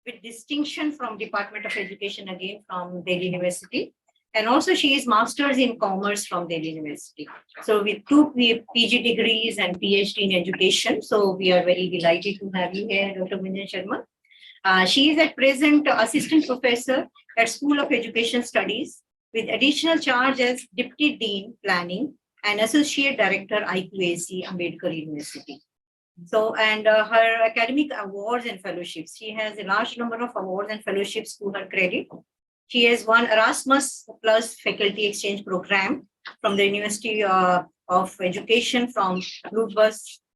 with distinction from Department of Education again from Delhi University. And also she is Masters in Commerce from Delhi University. So with two PG degrees and PhD in education. So we are very delighted to have you here, Dr. Gunjan Sharma. She is at present Assistant Professor at School of Education Studies with additional charge as Deputy Dean Planning and Associate Director IQAC, Ambedkar University. So, and her academic awards and fellowships, she has a large number of awards and fellowships to her credit. She has won Erasmus Plus Faculty Exchange Program from the University of Education from Ludwig,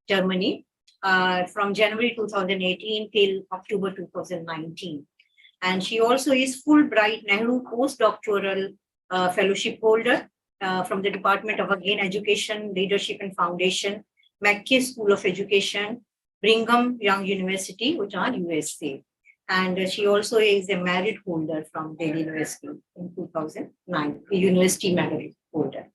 Germany, from January 2018 till October 2019. And she also is Fulbright Nehru Postdoctoral Fellowship holder from the Department of Education, Leadership and Foundation, Mackay School of Education, Brigham Young University, which are USA. And she also is a merit holder from Delhi University in 2009, a university merit holder.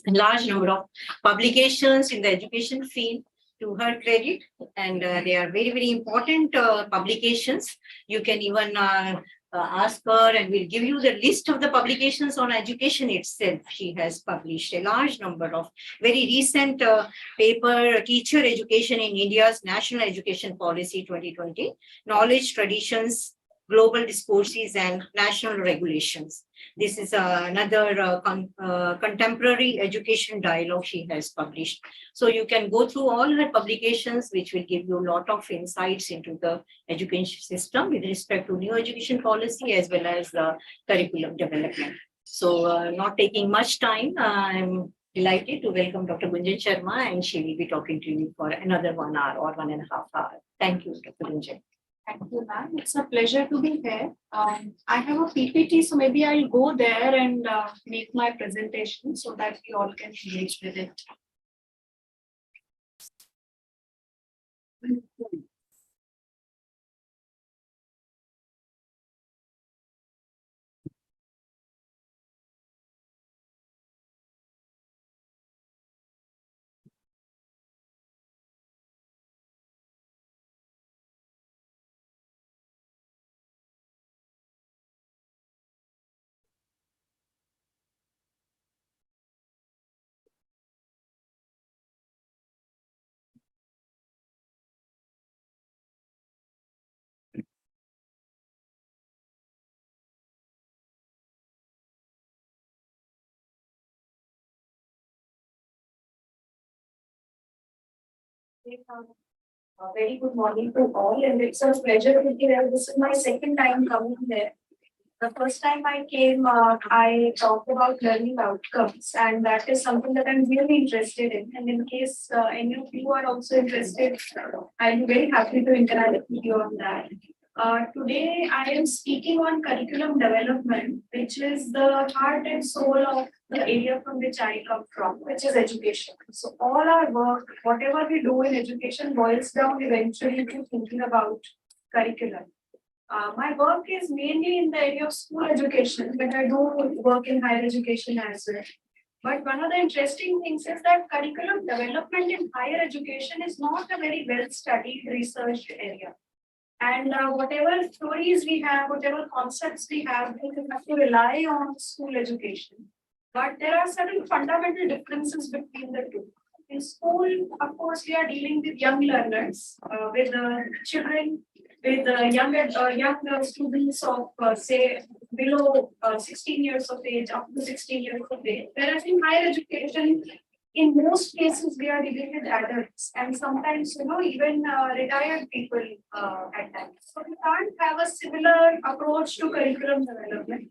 A large number of publications in the education field to her credit, and they are very, very important publications. You can even ask her and we'll give you the list of the publications on education itself. She has published a large number of very recent paper, Teacher Education in India's National Education Policy 2020, Knowledge, Traditions, Global Discourses and National Regulations. This is another contemporary education dialogue she has published. So you can go through all her publications, which will give you a lot of insights into the education system with respect to new education policy as well as the curriculum development. So not taking much time, I'm delighted to welcome Dr. Gunjan Sharma, and she will be talking to you for another 1 hour or 1.5 hours. Thank you, Dr. Gunjan. Thank you, ma'am. It's a pleasure to be here. I have a PPT, so maybe I'll go there and make my presentation so that you all can engage with it. A very good morning to all, and it's a pleasure to be here. This is my second time coming here. The first time I came, I talked about learning outcomes, and that is something that I'm really interested in. And in case any of you are also interested, I'm very happy to interact with you on that. Today, I am speaking on curriculum development, which is the heart and soul of the area from which I come from, which is education. So all our work, whatever we do in education, boils down eventually to thinking about curriculum. My work is mainly in the area of school education, but I do work in higher education as well. But one of the interesting things is that curriculum development in higher education is not a very well-studied, researched area. And whatever theories we have, whatever concepts we have to rely on school education. But there are certain fundamental differences between the two. In school, of course, we are dealing with young learners, with children, with young students of, say, below 16 years of age, up to 16 years of age. Whereas in higher education, in most cases, we are dealing with adults and sometimes, even retired people at times. So we can't have a similar approach to curriculum development.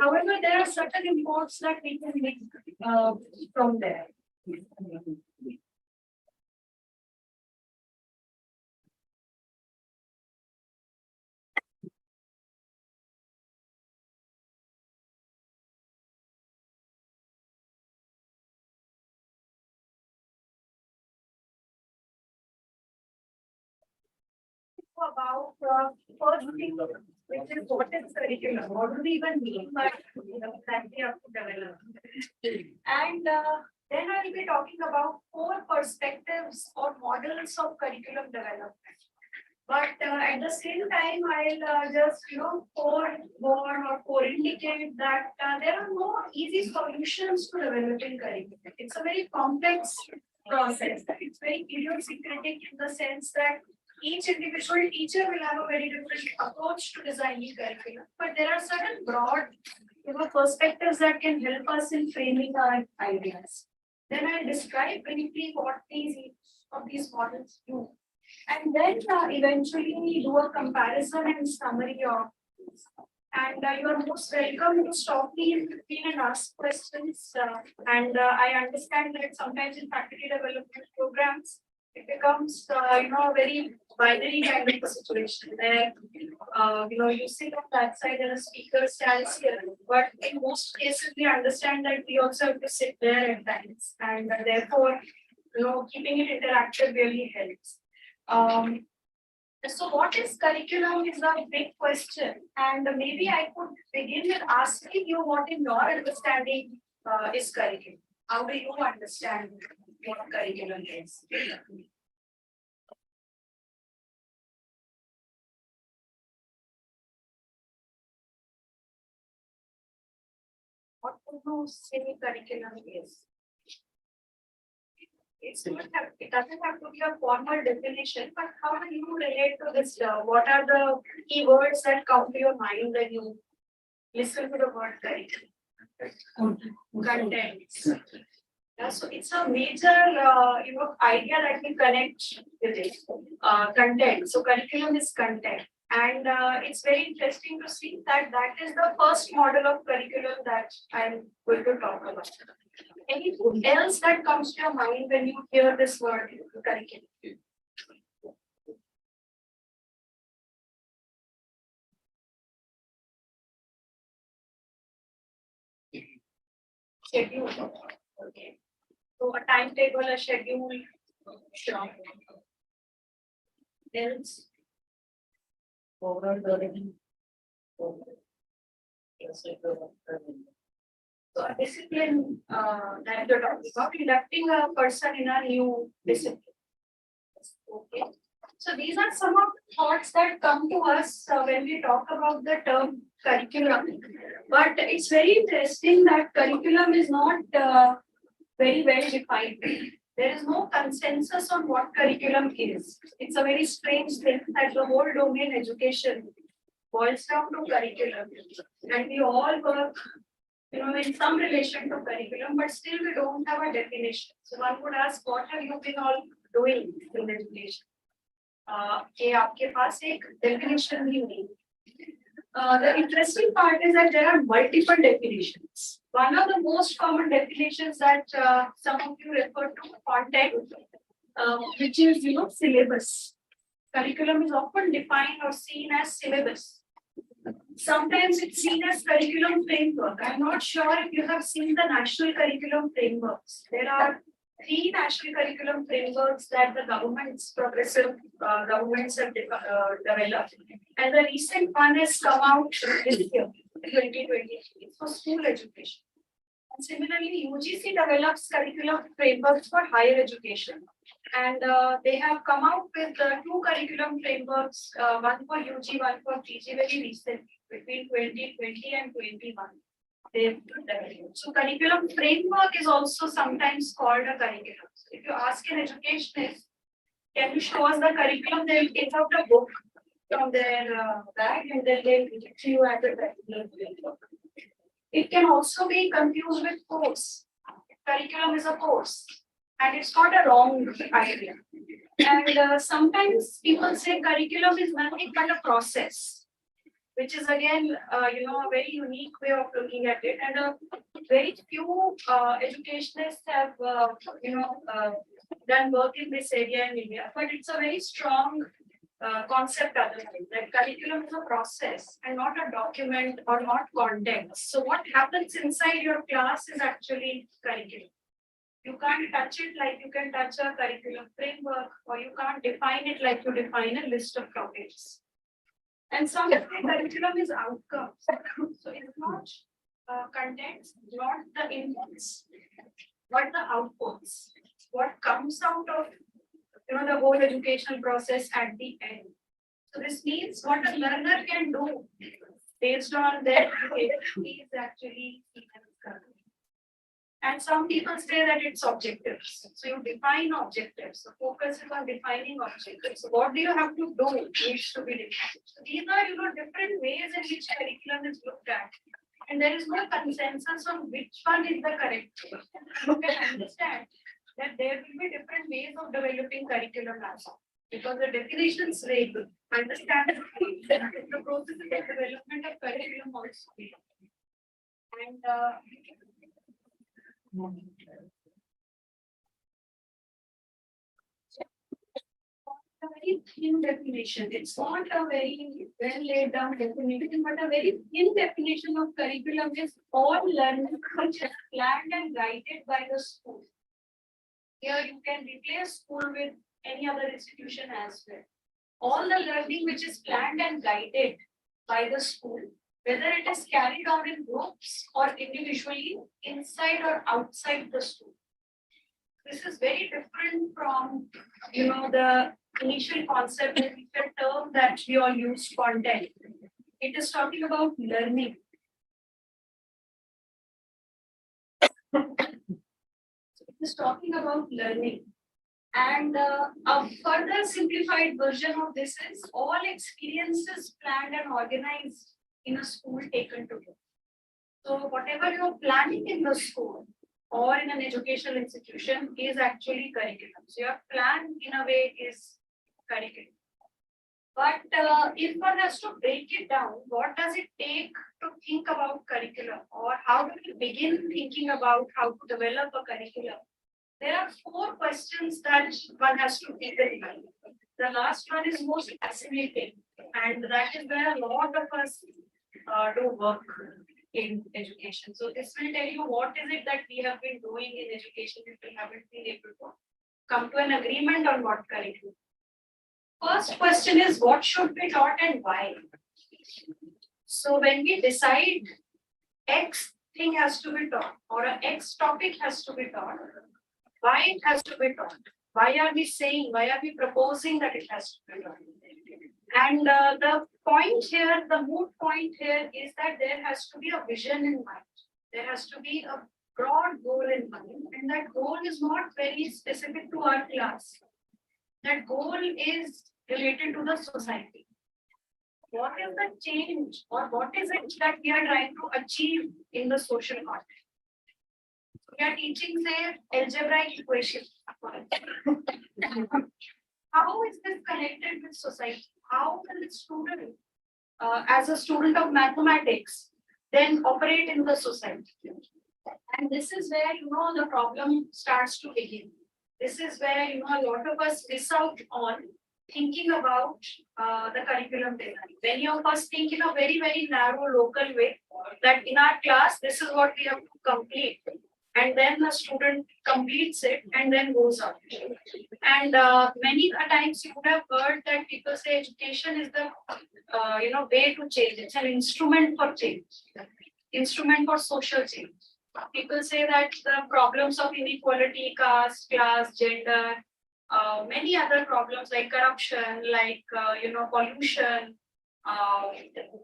However, there are certain imports that we can make from there. About first thing, which is what is curriculum? What do we even mean by that we have to develop? And then I will be talking about 4 perspectives or models of curriculum development. But at the same time, I'll just forewarn or foreindicate that there are no easy solutions to developing curriculum. It's a very complex process. It's very idiosyncratic in the sense that each individual teacher will have a very different approach to designing curriculum. But there are certain broad perspectives that can help us in framing our ideas. Then I'll describe briefly what each of these models do. And then eventually do a comparison and summary of this. And you are most welcome to stop me in between and ask questions. And I understand that sometimes in faculty development programs, it becomes a very binary kind of a situation where you sit on that side and a speaker stands here. But in most cases, we understand that we also have to sit there at times, and therefore, keeping it interactive really helps. So what is curriculum is a big question, and maybe I could begin with asking you what in your understanding is curriculum. How do you understand what curriculum is? What do you say curriculum is? It doesn't have to be a formal definition, but how do you relate to this? What are the key words that come to your mind when you listen to the word curriculum? Contents. Yeah, so it's a major idea that we connect with it. Content. So curriculum is content. And it's very interesting to see that that is the first model of curriculum that I'm going to talk about. Anything else that comes to your mind when you hear this word curriculum? Schedule. Okay. So a timetable, a schedule. Sure. Else. Overall learning. So a discipline that you're talking about, inducting a person in a new discipline. Okay. So these are some of the thoughts that come to us when we talk about the term curriculum. But it's very interesting that curriculum is not very well defined. There is no consensus on what curriculum is. It's a very strange thing that the whole domain education boils down to curriculum. And we all work in some relation to curriculum, but still we don't have a definition. So one would ask, what have you been all doing in education? आपके पास एक definition भी नहीं. The interesting part is that there are multiple definitions. One of the most common definitions that some of you refer to, content, which is syllabus. Curriculum is often defined or seen as syllabus. Sometimes it's seen as curriculum framework. I'm not sure if you have seen the national curriculum frameworks. There are 3 national curriculum frameworks that the progressive governments have developed. And the recent one has come out this year, 2023, for school education. And similarly, UGC develops curriculum frameworks for higher education. And they have come out with 2 curriculum frameworks, one for UG, one for PG, very recently, between 2020 and 21. So curriculum framework is also sometimes called a curriculum. So if you ask an educationist, can you show us the curriculum? They will take out a book from their bag and then they will give you at the curriculum framework. It can also be confused with course. Curriculum is a course, and it's not a wrong idea. And sometimes people say curriculum is nothing but a process, which is again, a very unique way of looking at it. And very few educationists have, done work in this area in India, but it's a very strong concept otherwise. That curriculum is a process and not a document or not content. So what happens inside your class is actually curriculum. You can't touch it like you can touch a curriculum framework, or you can't define it like you define a list of topics. And sometimes curriculum is outcomes. So it's not contents, not the inputs, but the outputs. What comes out of the whole educational process at the end. So this means what a learner can do based on their is actually and some people say that it's objectives. So you define objectives. The focus is on defining objectives. So what do you have to do needs to be defined. So these are, different ways in which curriculum is looked at. And there is no consensus on which one is the correct way. You can understand that there will be different ways of developing curriculum also. Because the definitions vary. Understand the process of development of curriculum also. And a very thin definition. It's not a very well laid down definition, but a very thin definition of curriculum is all learning which is planned and guided by the school. Here you can replace school with any other institution as well. All the learning which is planned and guided by the school, whether it is carried out in groups or individually, inside or outside the school. This is very different from, the initial concept and the term that we all use, content. It is talking about learning. It is talking about learning. And a further simplified version of this is all experiences planned and organized in a school taken together. So whatever you're planning in the school or in an educational institution is actually curriculum. So your plan in a way is curriculum. But if one has to break it down, what does it take to think about curriculum, or how do we begin thinking about how to develop a curriculum? There are 4 questions that one has to keep in mind. The last one is most fascinating, and that is where a lot of us do work in education. So this will tell you what is it that we have been doing in education if we haven't been able to come to an agreement on what curriculum. First question is what should be taught and why. So when we decide X thing has to be taught or a X topic has to be taught, why it has to be taught? Why are we proposing that it has to be taught? And the point here, the moot point here is that there has to be a vision in mind. There has to be a broad goal in mind, and that goal is not very specific to our class. That goal is related to the society. What is the change or what is it that we are trying to achieve in the social context? We are teaching, say, algebraic equations. How is this connected with society? How can the student, as a student of mathematics, then operate in the society? And this is where, the problem starts to begin. This is where, a lot of us miss out on thinking about the curriculum design. Many of us think in a very, very narrow local way that in our class, this is what we have to complete. And then the student completes it and then goes on. And many times you would have heard that people say education is the way to change. It's an instrument for change, instrument for social change. People say that the problems of inequality, caste, class, gender, many other problems like corruption, like pollution,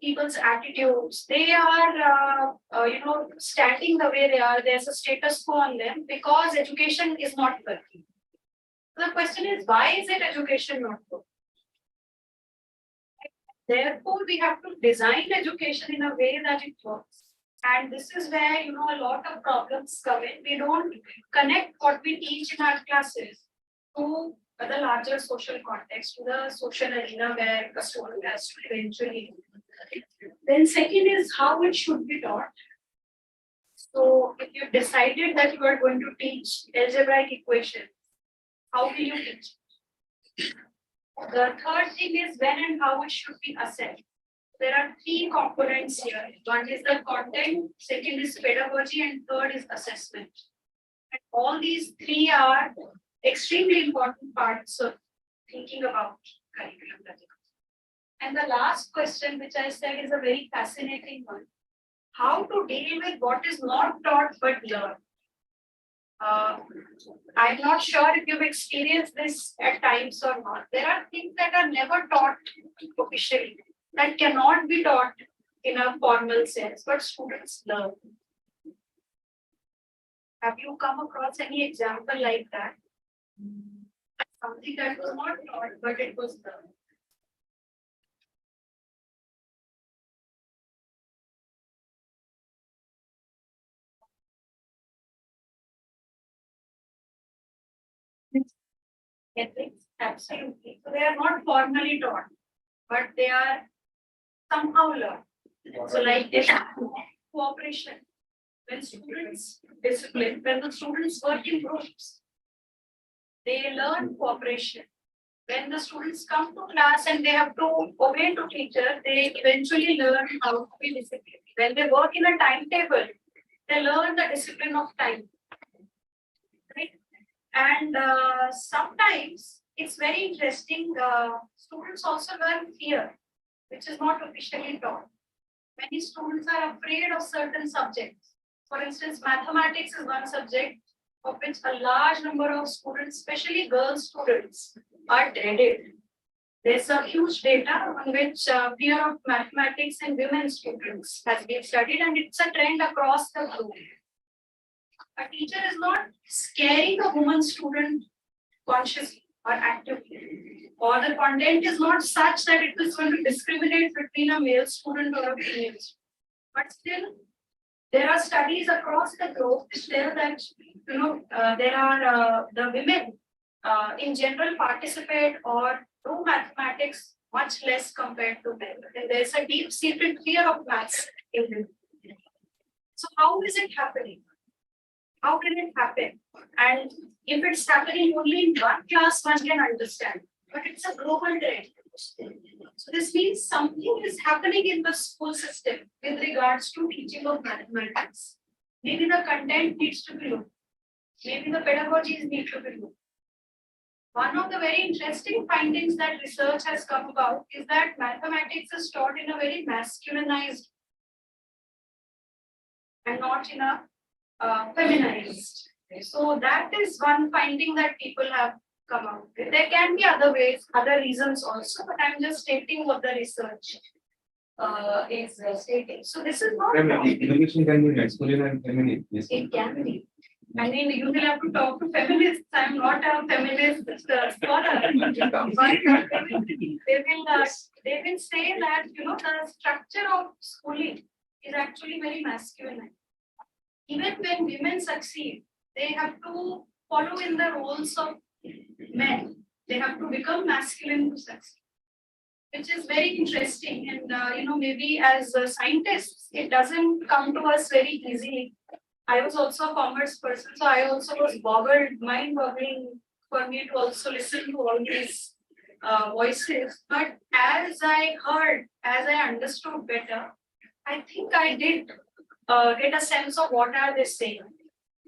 people's attitudes, they are standing the way they are. There's a status quo on them because education is not working. So the question is, why is it education not working? Therefore, we have to design education in a way that it works. And this is where a lot of problems come in. We don't connect what we teach in our classes to the larger social context, to the social arena where a student has to eventually. Then second is how it should be taught. So if you've decided that you are going to teach algebraic equations, how will you teach? The third thing is when and how it should be assessed. There are 3 components here. One is the content, second is pedagogy, and third is assessment. And all these 3 are extremely important parts of thinking about curriculum. And the last question, which I said is a very fascinating one. How to deal with what is not taught but learned. I'm not sure if you've experienced this at times or not. There are things that are never taught officially, that cannot be taught in a formal sense, but students learn. Have you come across any example like that? Something that was not taught, but it was learned. Ethics, absolutely. So they are not formally taught, but they are somehow learned. So like this cooperation, when students discipline, when the students work in groups, they learn cooperation. When the students come to class and they have to obey to teacher, they eventually learn how to be disciplined. When they work in a timetable, they learn the discipline of time. Right? And sometimes it's very interesting. Students also learn fear, which is not officially taught. Many students are afraid of certain subjects. For instance, mathematics is one subject of which a large number of students, especially girl students, are dreaded. There's a huge data on which fear of mathematics in women students has been studied, and it's a trend across the globe. A teacher is not scaring a woman student consciously or actively, or the content is not such that it is going to discriminate between a male student or a female student. But still, there are studies across the globe which tell that there are the women in general participate or do mathematics much less compared to men. And there's a deep-seated fear of maths in women. So how is it happening? How can it happen? And if it's happening only in one class, one can understand. But it's a global trend. So this means something is happening in the school system with regards to teaching of mathematics. Maybe the content needs to be looked. Maybe the pedagogies need to be looked. One of the very interesting findings that research has come about is that mathematics is taught in a very masculinized and not in a feminized. So that is one finding that people have come out with. There can be other ways, other reasons also, but I'm just stating what the research is stating. So this is not wrong. Education can be masculine and feminine. Yes. It can be. I mean, you will have to talk to feminists. I'm not a feminist scholar. But they will say that the structure of schooling is actually very masculine. Even when women succeed, they have to follow in the roles of men. They have to become masculine to succeed, which is very interesting. And maybe as scientists, it doesn't come to us very easily. I was also a commerce person, so I also was mind-boggling for me to also listen to all these voices. But as I heard, as I understood better, I think I did get a sense of what are they saying.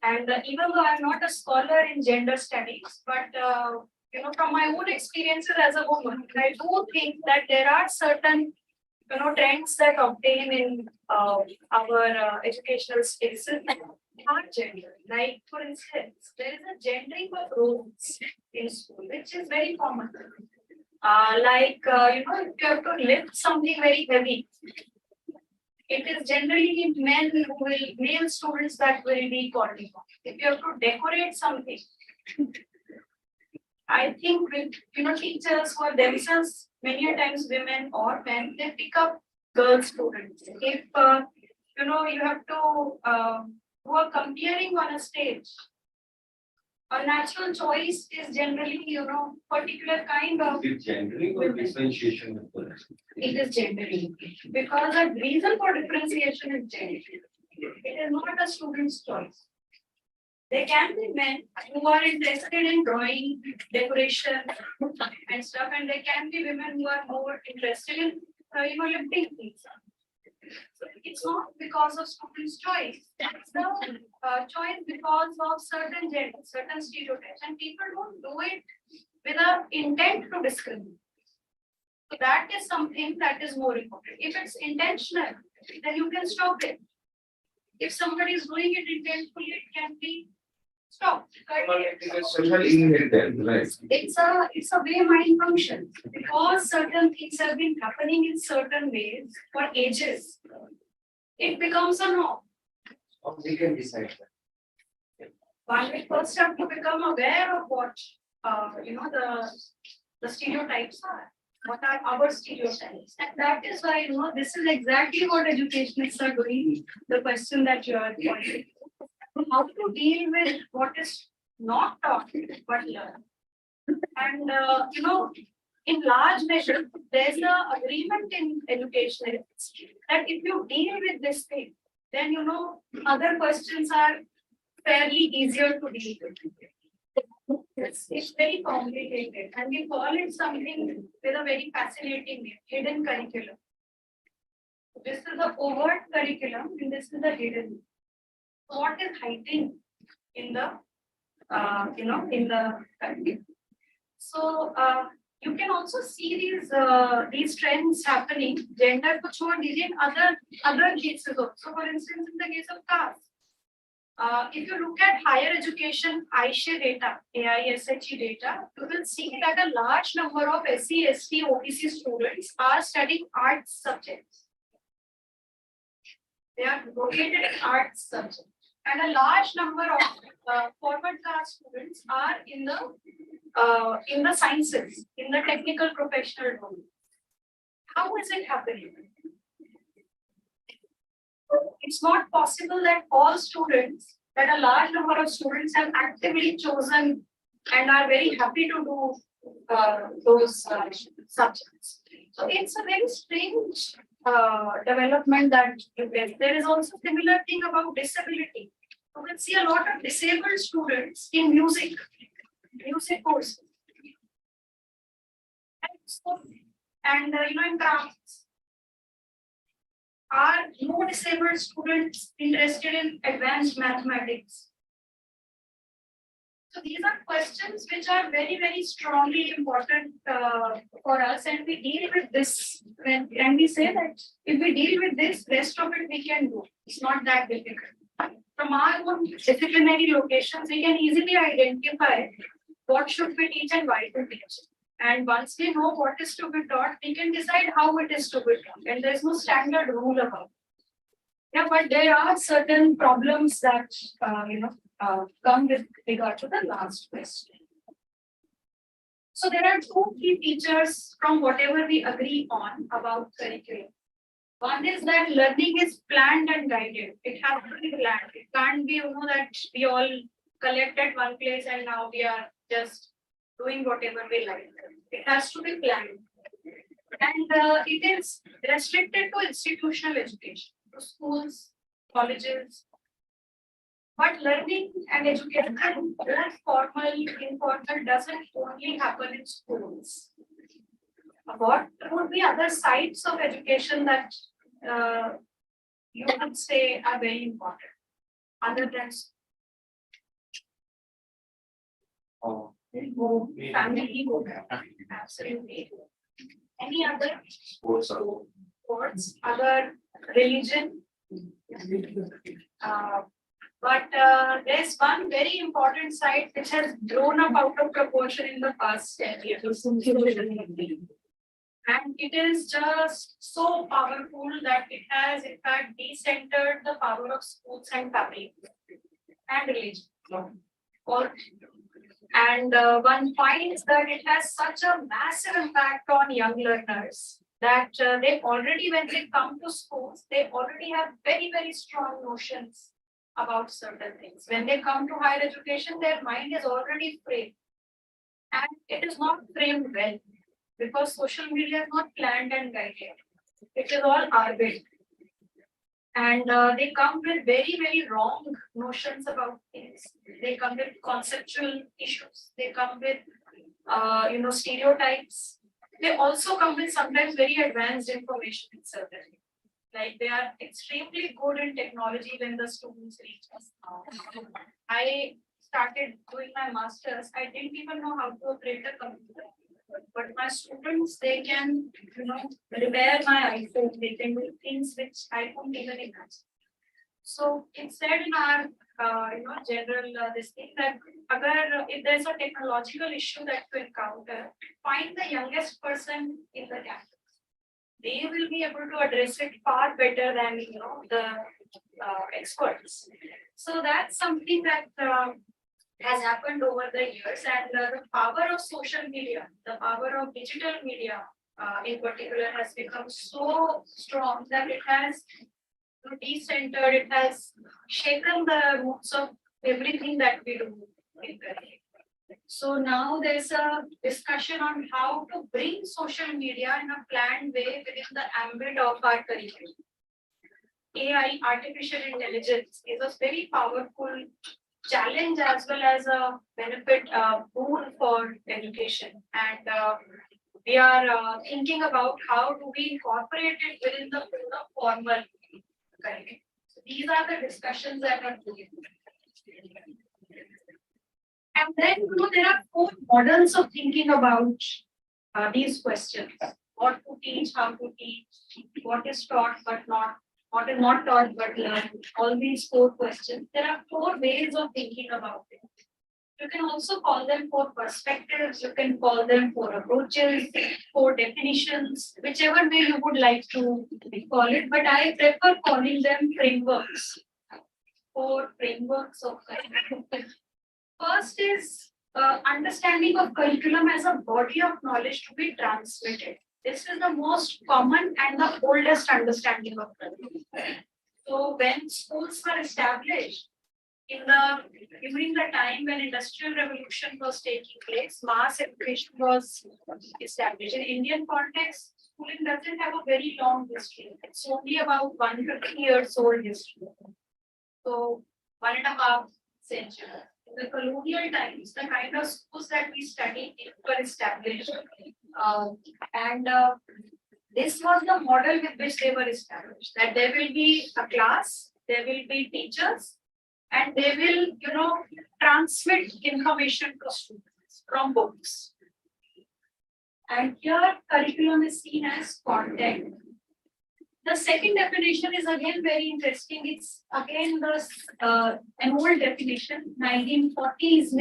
And even though I'm not a scholar in gender studies, but from my own experiences as a woman, I do think that there are certain trends that obtain in our educational spaces are gender. Like, for instance, there is a gendering of roles in school, which is very common. If you have to lift something very heavy, it is generally male students that will be called upon. If you have to decorate something, I think with teachers who are themselves many a times women or men, they pick up girl students. If you have to do a comparing on a stage, a natural choice is generally particular kind of. Is it gendering or differentiation? It is gendering because the reason for differentiation is gendering. It is not a student's choice. There can be men who are interested in drawing, decoration, and stuff, and there can be women who are more interested in, lifting things. So it's not because of students' choice. It's the choice because of certain gender, certain stereotypes, and people don't do it with an intent to discriminate. So that is something that is more important. If it's intentional, then you can stop it. If somebody is doing it intentionally, it can be Stop. It is social inheritance, right? It's a way mind functions because certain things have been happening in certain ways for ages. It becomes a norm. Or we can decide that. One will first have to become aware of what the stereotypes are. What are our stereotypes? And that is why this is exactly what educationists are doing. The question that you are pointing to. How to deal with what is not taught but learned. And in large measure, there's an agreement in education that if you deal with this thing, then other questions are fairly easier to deal with. It's very complicated, and we call it something with a very fascinating name, hidden curriculum. This is the overt curriculum, and this is the hidden. What is hiding in the in the curriculum? So you can also see these trends happening. Gender को छोड़ दीजिए, other cases also. For instance, in the case of caste, if you look at higher education AISHE data, AISHE data, you will see that a large number of SC, ST, OBC students are studying arts subjects. They are located in arts subjects. And a large number of forward caste students are in the sciences, in the technical professional domain. How is it happening? It's not possible that that a large number of students have actively chosen and are very happy to do those subjects. So it's a very strange development that there is also similar thing about disability. You can see a lot of disabled students in music courses. And in crafts. Are no disabled students interested in advanced mathematics? So these are questions which are very, very strongly important for us, and we deal with this and we say that if we deal with this, rest of it we can do. It's not that difficult. From our own disciplinary locations, we can easily identify what should we teach and why to teach. And once we know what is to be taught, we can decide how it is to be taught. And there's no standard rule about it. Yeah, but there are certain problems that come with regard to the last question. So there are two key features from whatever we agree on about curriculum. One is that learning is planned and guided. It has to be planned. It can't be that we all collect at one place and now we are just doing whatever we like. It has to be planned. And it is restricted to institutional education, to schools, colleges. But learning and education, both formal, informal, doesn't only happen in schools. What would be other sides of education that you would say are very important, other than family, absolutely. Any other sports, other religion? But there's one very important side which has grown up out of proportion in the past 10 years. And it is just so powerful that it has, in fact, decentered the power of schools and family and religion. And one finds that it has such a massive impact on young learners that they already, when they come to schools, they already have very, very strong notions about certain things. When they come to higher education, their mind is already framed. And it is not framed well because social media is not planned and guided. It is all arbitrary. And they come with very, very wrong notions about things. They come with conceptual issues. They come with, stereotypes. They also come with sometimes very advanced information itself. Like they are extremely good in technology when the students reach us. I started doing my master's. I didn't even know how to operate a computer. But my students, they can, repair my iPhone. They can do things which I couldn't even imagine. So it said in our general this thing that if there's a technological issue that you encounter, find the youngest person in the campus. They will be able to address it far better than the experts. So that's something that has happened over the years, and the power of social media, the power of digital media in particular has become so strong that it has decentered, it has shaken the roots of everything that we do. So now there's a discussion on how to bring social media in a planned way within the ambit of our curriculum. AI, artificial intelligence, is a very powerful challenge as well as a benefit boon for education. And we are thinking about how do we incorporate it within the formal curriculum. So these are the discussions that are going on. And then there are 4 models of thinking about these questions. What to teach, how to teach, what is taught but not, what is not taught but learned. All these 4 questions. There are 4 ways of thinking about it. You can also call them 4 perspectives, you can call them 4 approaches, 4 definitions, whichever way you would like to call it, but I prefer calling them frameworks. 4 frameworks of curriculum. First is understanding of curriculum as a body of knowledge to be transmitted. This is the most common and the oldest understanding of curriculum. So when schools were established, during the time when industrial revolution was taking place, mass education was established. In Indian context, schooling doesn't have a very long history. It's only about 150 years old history. So 1.5 centuries. In the colonial times, the kind of schools that we studied were established. This was the model with which they were established. That there will be a class, there will be teachers, and they will, transmit information to students from books. And here, curriculum is seen as content. The second definition is again very interesting. It's again an old definition. 1940s,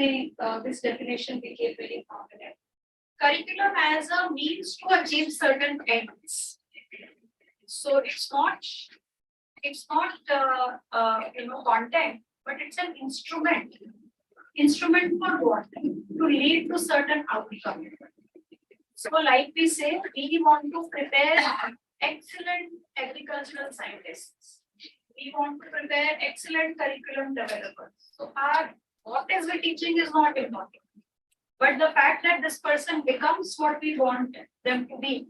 this definition became very prominent. Curriculum as a means to achieve certain ends. So it's not content, but it's an instrument. Instrument for what? To lead to certain outcome. So like we say, we want to prepare excellent agricultural scientists. We want to prepare excellent curriculum developers. So what is we teaching is not important. But the fact that this person becomes what we want them to be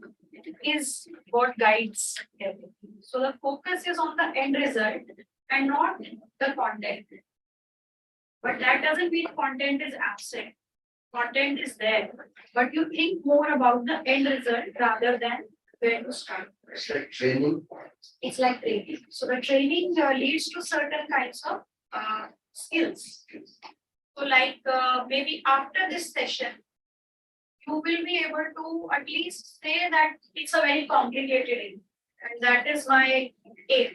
is what guides everything. So the focus is on the end result and not the content. But that doesn't mean content is absent. Content is there. But you think more about the end result rather than where to start. It's like training. It's like training. So the training leads to certain kinds of skills. So like maybe after this session, you will be able to at least say that it's a very complicated aim. And that is my aim.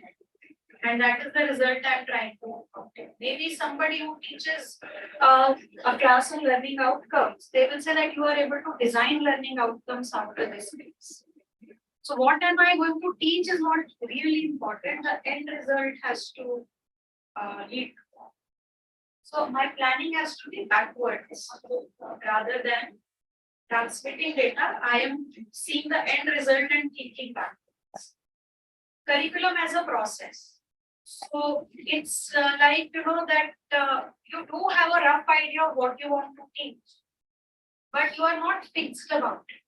And that is the result I'm trying to obtain. Maybe somebody who teaches a class on learning outcomes, they will say that you are able to design learning outcomes after this phase. So what am I going to teach is not really important. The end result has to lead to that. So my planning has to be backwards rather than transmitting data. I am seeing the end result and thinking backwards. Curriculum as a process. So it's like that you do have a rough idea of what you want to teach, but you are not fixed about it.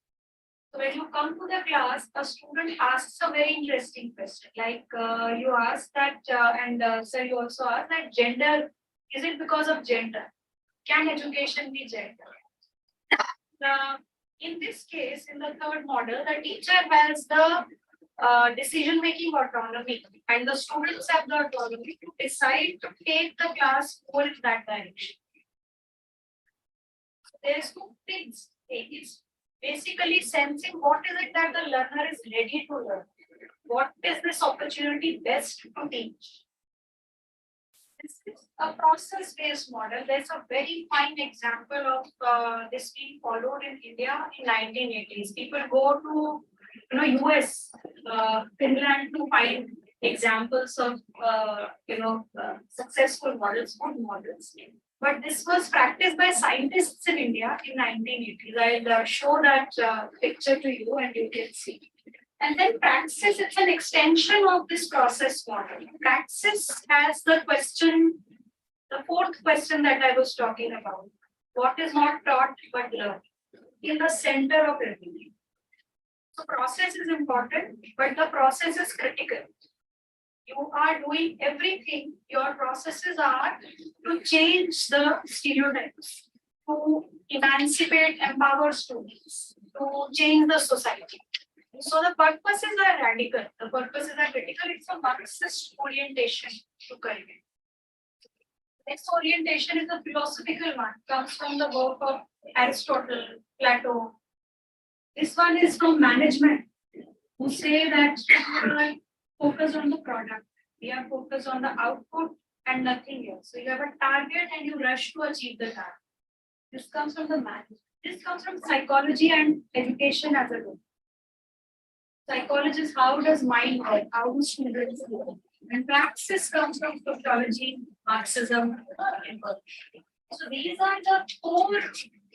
So when you come to the class, a student asks a very interesting question. Like you ask that, sir, you also ask that gender, is it because of gender? Can education be gender? In this case, in the third model, the teacher has the decision-making autonomy and the students have the autonomy to decide to take the class forward in that direction. So there's two things. It's basically sensing what is it that the learner is ready to learn. What is this opportunity best to teach? This is a process-based model. There's a very fine example of this being followed in India in 1980s. People go to US, Finland to find examples of successful models, good models. But this was practiced by scientists in India in 1980s. I'll show that picture to you and you can see. And then praxis, it's an extension of this process model. Praxis has the question, the fourth question that I was talking about. What is not taught but learned in the center of everything. So process is important, but the process is critical. You are doing everything, your processes are to change the stereotypes, to emancipate, empower students, to change the society. So the purposes are radical, the purposes are critical. It's a Marxist orientation to curriculum. This orientation is a philosophical one, comes from the work of Aristotle, Plato. This one is from management, who say that we are focused on the product, we are focused on the output and nothing else. So you have a target and you rush to achieve the target. This comes from the management. This comes from psychology and education as a whole. Psychologist, how does mind work? How do students work? And praxis comes from sociology, Marxism, and work. So these are the four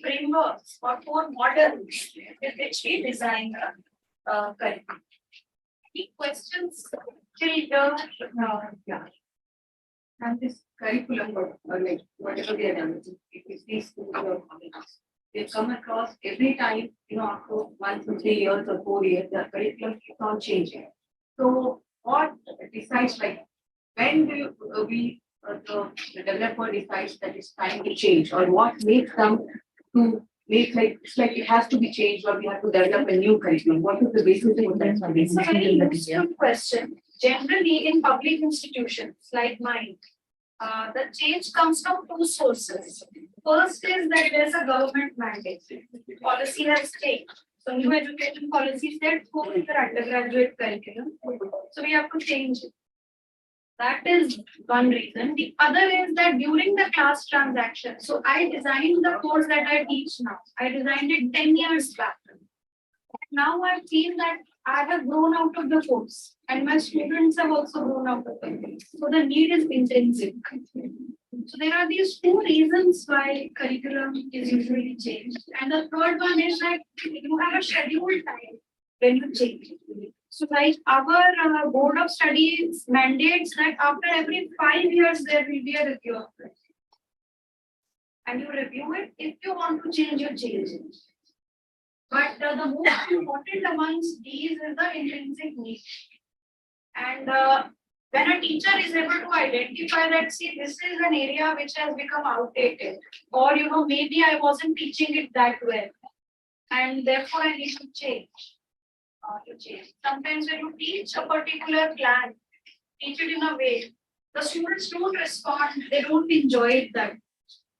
frameworks or four models with which we design the curriculum. Any questions till here? Yeah. And this curriculum, or like whatever they are done, it is these two comments. They come across every time, after 1 to 3 years or 4 years, the curriculum keeps on changing. So, what decides, like, when do the developer decides that it's time to change, or what makes them to make it's like it has to be changed, or we have to develop a new curriculum? What is the basis of that? It's a very useful question. Generally, in public institutions like mine, the change comes from two sources. First is that there's a government mandate. Policy has changed. So new education policy said go with the undergraduate curriculum. So we have to change it. That is one reason. The other is that during the class transaction, so I designed the course that I teach now. I designed it 10 years back. Now I've seen that I have grown out of the course and my students have also grown out of the course. So the need is intrinsic. So there are these two reasons why curriculum is usually changed. And the third one is that you have a scheduled time when you change it. So like our board of studies mandates that after every 5 years there will be a review of it. And you review it. If you want to change, you change it. But the most important amongst these is the intrinsic need. And when a teacher is able to identify that, see, this is an area which has become outdated, or maybe I wasn't teaching it that well, and therefore I need to change. Sometimes when you teach a particular plan, teach it in a way, the students don't respond, they don't enjoy it that.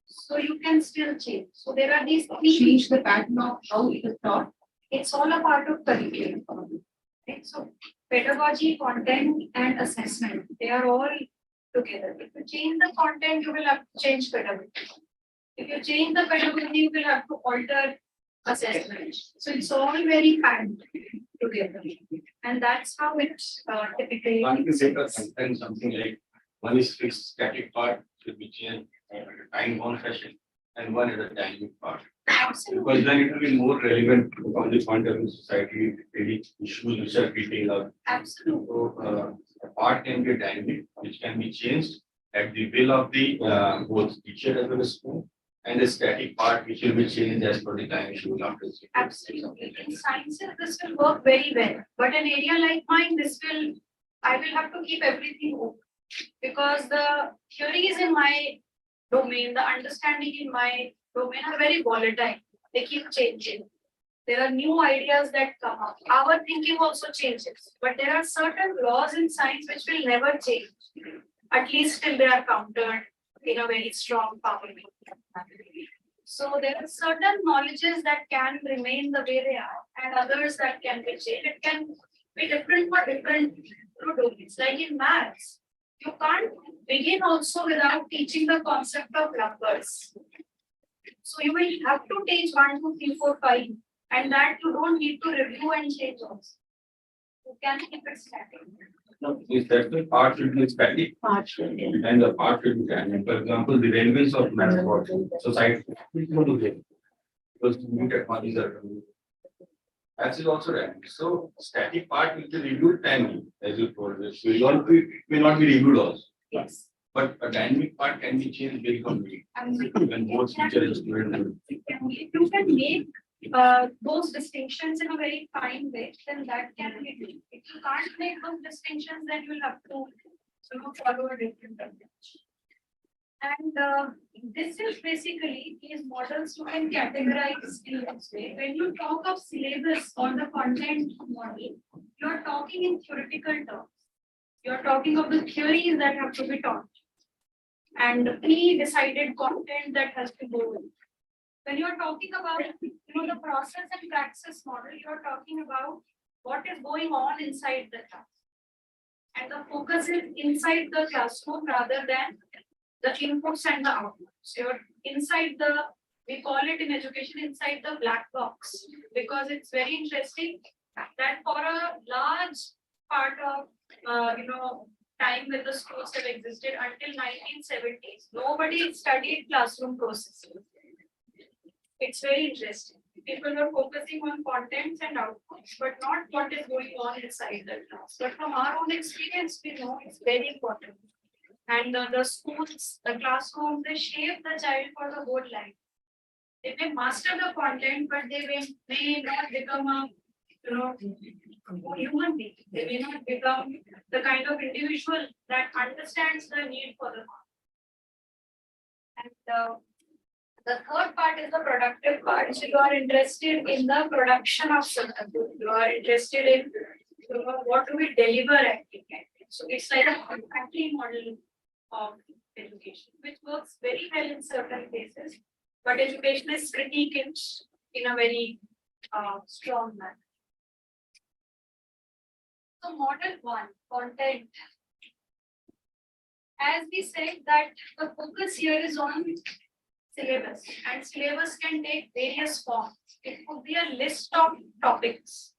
So you can still change. So there are these change the pattern of how it is taught. It's all a part of curriculum. Right? So pedagogy, content, and assessment, they are all together. If you change the content, you will have to change pedagogy. If you change the pedagogy, you will have to alter assessment. So it's all very packed together. And that's how it's typically. One is sometimes something like one is fixed static part should be changed at a time bound fashion, and one is a dynamic part. Absolutely. Because then it will be more relevant from the point of view society, really issues which are being out. Absolutely. So a part can be dynamic, which can be changed at the will of the both teacher as well as school, and the static part which will be changed as per the time issue after. Absolutely. In sciences, this will work very well. But an area like mine, I will have to keep everything open. Because the theories in my domain, the understanding in my domain are very volatile. They keep changing. There are new ideas that come up. Our thinking also changes. But there are certain laws in science which will never change. At least till they are countered in a very strong power. So there are certain knowledges that can remain the way they are, and others that can be changed. It can be different for different domains. Like in maths, you can't begin also without teaching the concept of numbers. So you will have to teach 1, 2, 3, 4, 5, and that you don't need to review and change also. You can keep it static. No, is that the part should be static Partial. and the part should be dynamic. For example, the relevance of math for society. Because new technologies are coming. As is also dynamic. So static part will be reviewed timely, as you told us. It may not be reviewed also. Yes. But a dynamic part can be changed based on need. When both teacher and student. If you can make those distinctions in a very fine way, then that can be done. If you can't make those distinctions, then you'll have to follow a different approach. And this is basically these models you can categorize in this way. When you talk of syllabus or the content model, you're talking in theoretical terms. You're talking of the theories that have to be taught and the pre-decided content that has to go in. When you're talking about the process and praxis model, you're talking about what is going on inside the class. And the focus is inside the classroom rather than the inputs and the outputs. You're inside we call it in education inside the black box, because it's very interesting that for a large part of time when the schools have existed until 1970s, nobody studied classroom processes. It's very interesting. People were focusing on contents and outputs, but not what is going on inside the class. But from our own experience, we know it's very important. And the schools, the classroom, they shape the child for the whole life. They may master the content, but they may not become a human being. They may not become the kind of individual that understands the need for the content. And the third part is the productive part. So you are interested in the production of something. You are interested in what do we deliver at the end. So it's like a factory model of education, which works very well in certain cases, but education is critiqued in a very strong manner. So model 1, content. As we said that the focus here is on syllabus, and syllabus can take various forms. It could be a list of topics.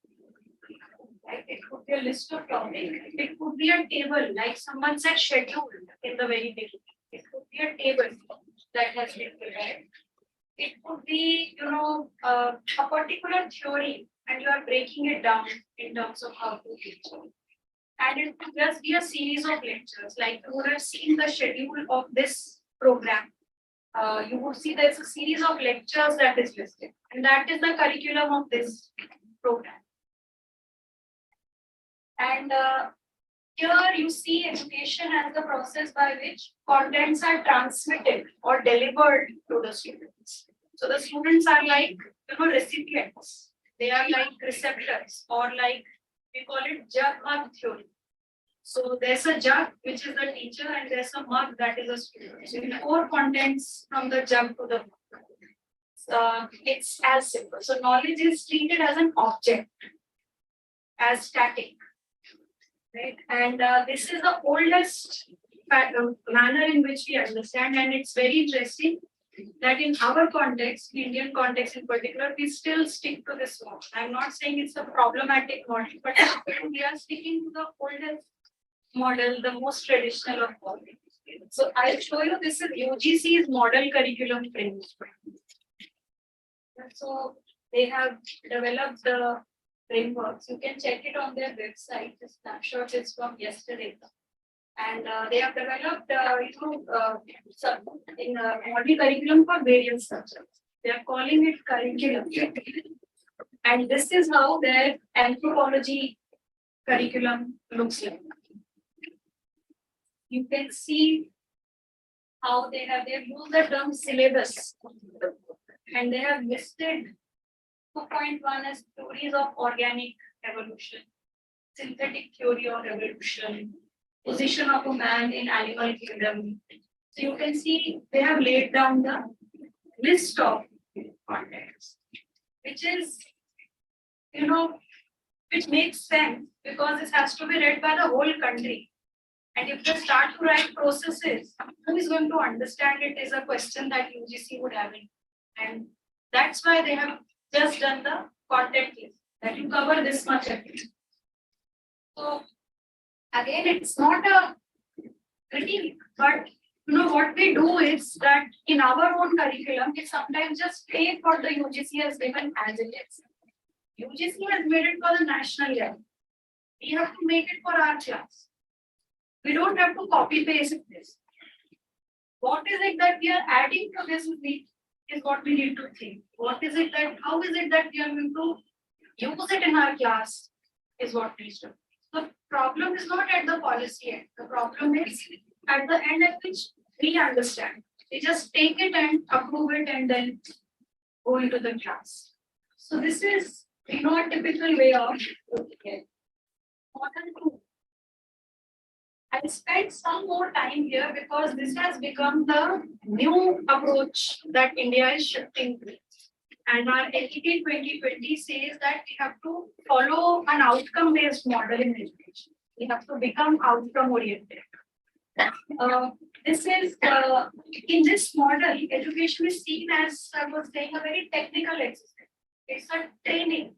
Right? It could be a list of topics. It could be a table, like someone said schedule in the very beginning. It could be a table that has been prepared. It could be, a particular theory, and you are breaking it down in terms of how to teach it. And it could just be a series of lectures, like you would have seen the schedule of this program. You would see there's a series of lectures that is listed, and that is the curriculum of this program. And here you see education as the process by which contents are transmitted or delivered to the students. So the students are like recipients. They are like receptors, or like we call it jug-mug theory. So there's a jug, which is the teacher, and there's a mug that is a student. So you pour contents from the jug to the mug. It's as simple. So knowledge is treated as an object, as static. Right? And this is the oldest manner in which we understand, and it's very interesting that in our context, Indian context in particular, we still stick to this model. I'm not saying it's a problematic model, but we are sticking to the oldest model, the most traditional of all. So I'll show you, this is UGC's model curriculum framework. So they have developed the frameworks. You can check it on their website. The snapshot is from yesterday. And they have developed, in a model curriculum for various subjects. They are calling it curriculum. And this is how their anthropology curriculum looks like. You can see how they have used the term syllabus, and they have listed 2.1 as theories of organic evolution, synthetic theory of evolution, position of a man in animal kingdom. So you can see they have laid down the list of contents, which is, which makes sense because this has to be read by the whole country. And if they start to write processes, who is going to understand it is a question that UGC would have in. And that's why they have just done the content list that you cover this much of it. So again, it's not a critique, but what we do is that in our own curriculum, we sometimes just take what the UGC has given as it is. UGC has made it for the national level. We have to make it for our class. We don't have to copy paste this. What is it that we are adding to this is what we need to think. How is it that we are going to use it in our class is what needs to. The problem is not at the policy end. The problem is at the end at which we understand. We just take it and approve it and then go into the class. So this is a typical way of looking at it. Model 2. I'll spend some more time here because this has become the new approach that India is shifting to. And our LET 2020 says that we have to follow an outcome-based model in education. We have to become outcome-oriented. This is in this model, education is seen as I was saying a very technical exercise. It's a training.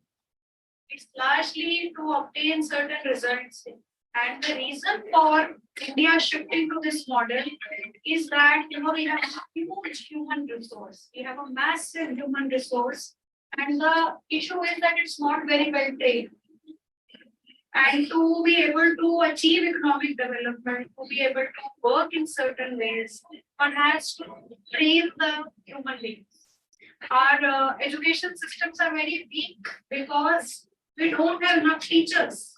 It's largely to obtain certain results. And the reason for India shifting to this model is that we have a huge human resource. We have a massive human resource, and the issue is that it's not very well trained. And to be able to achieve economic development, to be able to work in certain ways, one has to train the human beings. Our education systems are very weak because we don't have enough teachers.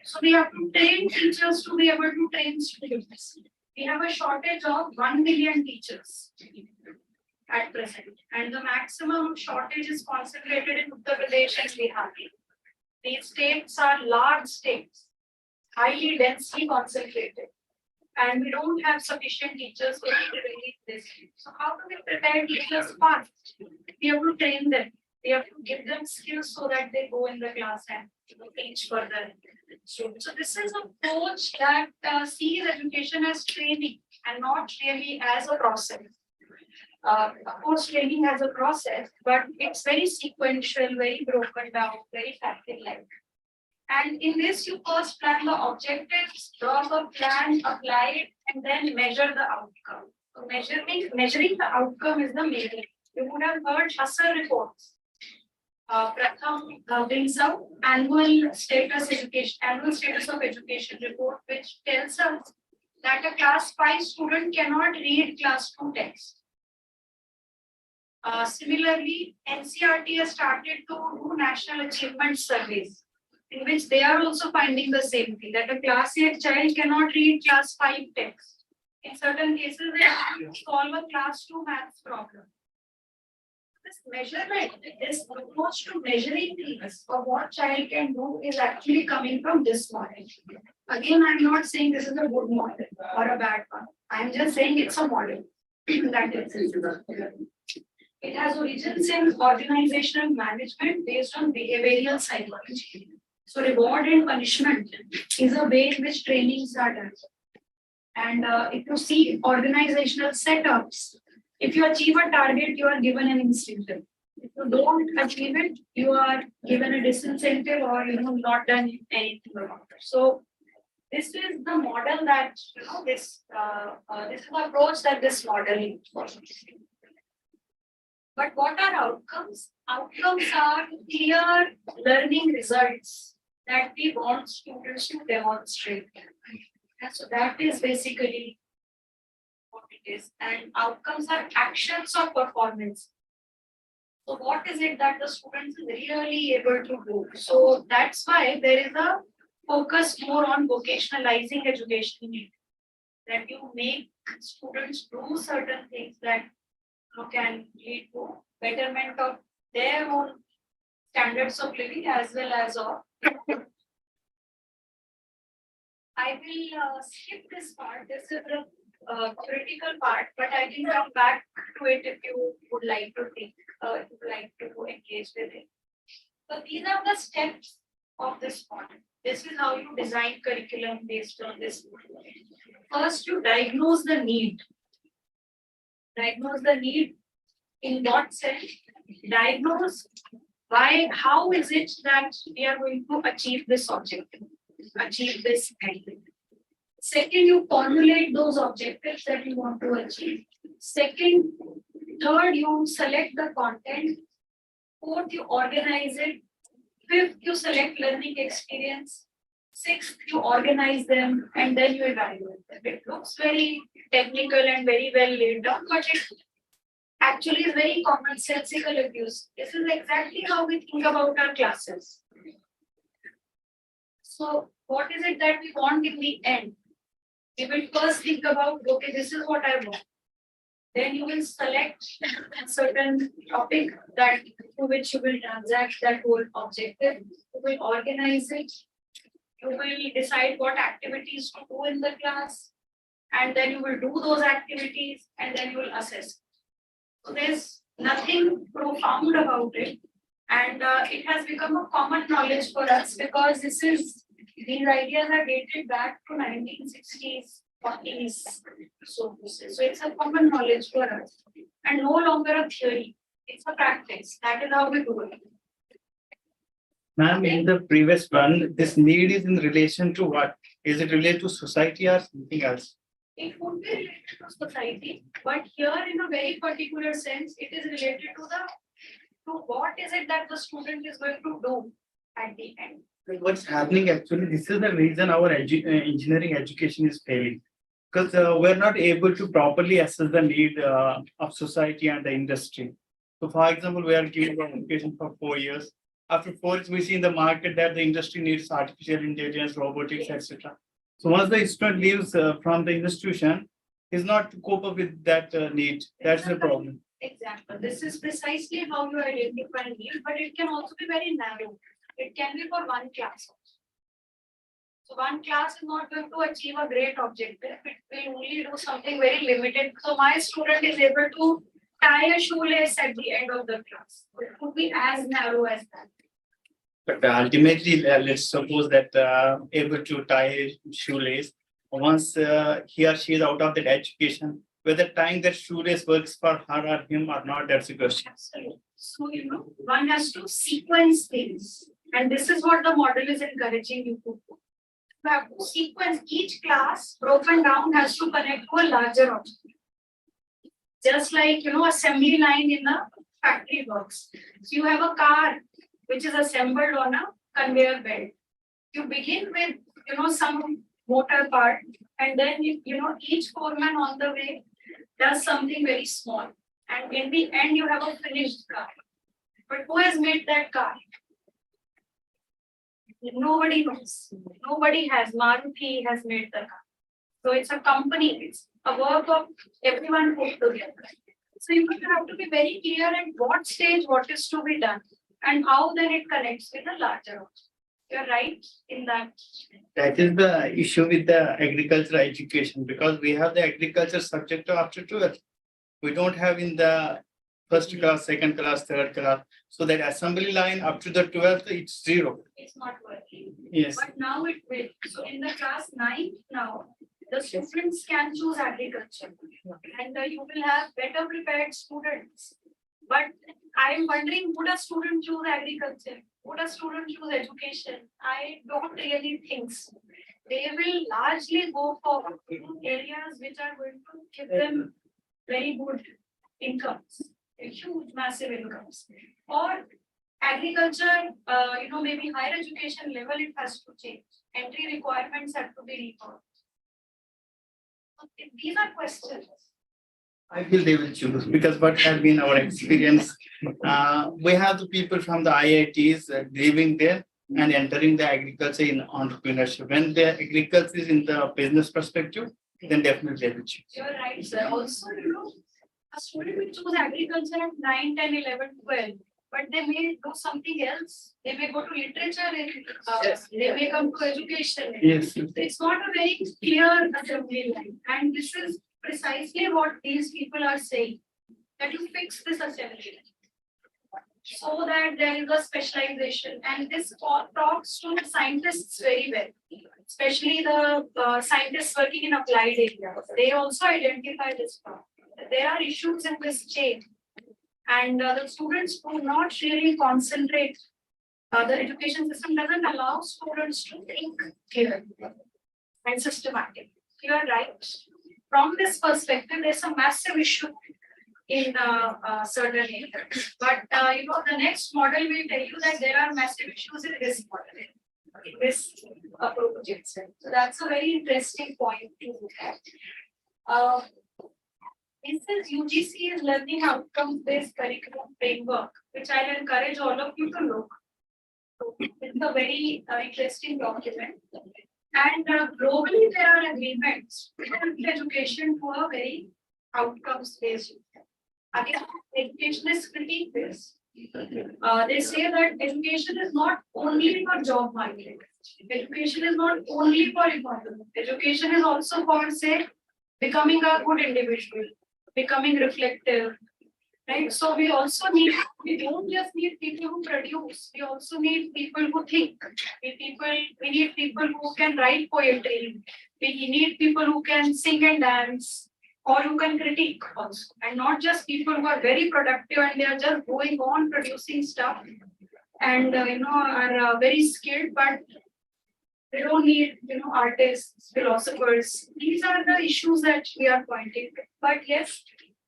So we have to train teachers to be able to train students. We have a shortage of 1 million teachers at present. And the maximum shortage is concentrated in Uttar Pradesh and Bihar. These states are large states, highly densely concentrated. And we don't have sufficient teachers to really this. So how do we prepare teachers fast? We have to train them. We have to give them skills so that they go in the class and teach further students. So this is an approach that sees education as training and not really as a process. Of course, training as a process, but it's very sequential, very broken down, very factory-like. And in this, you first plan the objectives, draw the plan, apply it, and then measure the outcome. So measuring the outcome is the main thing. You would have heard Husser reports. Pratham brings out annual status of education report, which tells us that a class 5 student cannot read class 2 text. Similarly, NCERT has started to do national achievement surveys, in which they are also finding the same thing, that a class 8 child cannot read class 5 text. In certain cases, they have to solve a class 2 maths problem. This measurement, this approach to measuring things of what child can do is actually coming from this model. Again, I'm not saying this is a good model or a bad one. I'm just saying it's a model that exists. It has origins in organizational management based on behavioral psychology. So reward and punishment is a way in which trainings are done. And if you see organizational setups, if you achieve a target, you are given an incentive. If you don't achieve it, you are given a disincentive or not done anything about it. So this is the model that this is the approach that this model follows. But what are outcomes? Outcomes are clear learning results that we want students to demonstrate. And so that is basically what it is. And outcomes are actions or performance. So what is it that the students is really able to do? So that's why there is a focus more on vocationalizing education. That you make students do certain things that can lead to betterment of their own standards of living as well as of. I will skip this part. This is the critical part, but I can come back to it if you would like to think, if you would like to engage with it. So these are the steps of this model. This is how you design curriculum based on this model. First, you diagnose the need. Diagnose the need in what sense? Diagnose why, how is it that we are going to achieve this objective, achieve this end. Second, you formulate those objectives that you want to achieve. Second, third, you select the content. Fourth, you organize it. Fifth, you select learning experience. Sixth, you organize them and then you evaluate them. It looks very technical and very well laid down, but it actually is very commonsensical abuse. This is exactly how we think about our classes. So, what is it that we want in the end? We will first think about, okay, this is what I want. Then you will select a certain topic that to which you will transact that whole objective. You will organize it. You will decide what activities to do in the class. And then you will do those activities and then you will assess. So there's nothing profound about it. And it has become a common knowledge for us because these ideas are dated back to 1960s, 40s. So it's a common knowledge for us and no longer a theory. It's a practice. That is how we do it. Ma'am, in the previous one, this need is in relation to what? Is it related to society or something else? It would be related to society, but here in a very particular sense, it is related to what is it that the student is going to do at the end. What's happening actually, this is the reason our engineering education is failing. Because we're not able to properly assess the need of society and the industry. So for example, we are giving education for 4 years. After 4 years, we see in the market that the industry needs artificial intelligence, robotics, etc. So once the student leaves from the institution, he's not to cope up with that need. That's the problem. Exactly. This is precisely how you identify need, but it can also be very narrow. It can be for one class. So one class is not going to achieve a great objective. It will only do something very limited. So my student is able to tie a shoelace at the end of the class. It could be as narrow as that. But ultimately, let's suppose that able to tie a shoelace, once he or she is out of that education, whether tying that shoelace works for her or him or not, that's a question. Absolutely. So, one has to sequence things. And this is what the model is encouraging you to do. You have to sequence each class broken down has to connect to a larger object. Just like, assembly line in a factory works. So you have a car which is assembled on a conveyor belt. You begin with, some motor part and then, each foreman on the way does something very small. And in the end, you have a finished car. But who has made that car? Nobody knows. Nobody has. Maruti has made the car. So it's a company. It's a work of everyone put together. So you have to be very clear at what stage what is to be done and how then it connects with a larger object. You're right in that. That is the issue with the agricultural education because we have the agriculture subject after 12th. We don't have in the first class, second class, third class. So that assembly line up to the 12th, it's 0. It's not working. Yes. But now it will. So in the class 9 now, the students can choose agriculture and you will have better prepared students. But I am wondering, would a student choose agriculture? Would a student choose education? I don't really think so. They will largely go for areas which are going to give them very good incomes, huge, massive incomes. Or agriculture, maybe higher education level, it has to change. Entry requirements have to be reformed. These are questions. I feel they will choose because what has been our experience, we have the people from the IITs living there and entering the agriculture in entrepreneurship. When the agriculture is in the business perspective, then definitely they will choose. You're right, sir. Also, a student will choose agriculture at 9, 10, 11, 12, but they may do something else. They may go to literature, Yes. they may come to education. Yes. It's not a very clear assembly line. And this is precisely what these people are saying, that you fix this assembly line. so that there is a specialization, and this talks to scientists very well, especially the scientists working in applied areas. They also identify this problem. There are issues in this chain, and the students do not really concentrate. The education system doesn't allow students to think clearly and systematic. You are right. From this perspective, there's a massive issue in certain areas. But the next model will tell you that there are massive issues in this model, in this approach itself. So that's a very interesting point to look at. This is UGC's learning outcomes-based curriculum framework, which I'll encourage all of you to look. So it's a very interesting document. And globally, there are agreements with education to a very outcomes-based. Again, education is critiqued this. They say that education is not only for job market. Education is not only for economy. Education is also for, say, becoming a good individual, becoming reflective, right? So we don't just need people who produce, we also need people who think. We need people who can write poetry. We need people who can sing and dance, or who can critique also. And not just people who are very productive and they are just going on producing stuff and are very skilled, but they don't need artists, philosophers. These are the issues that we are pointing to. But yes,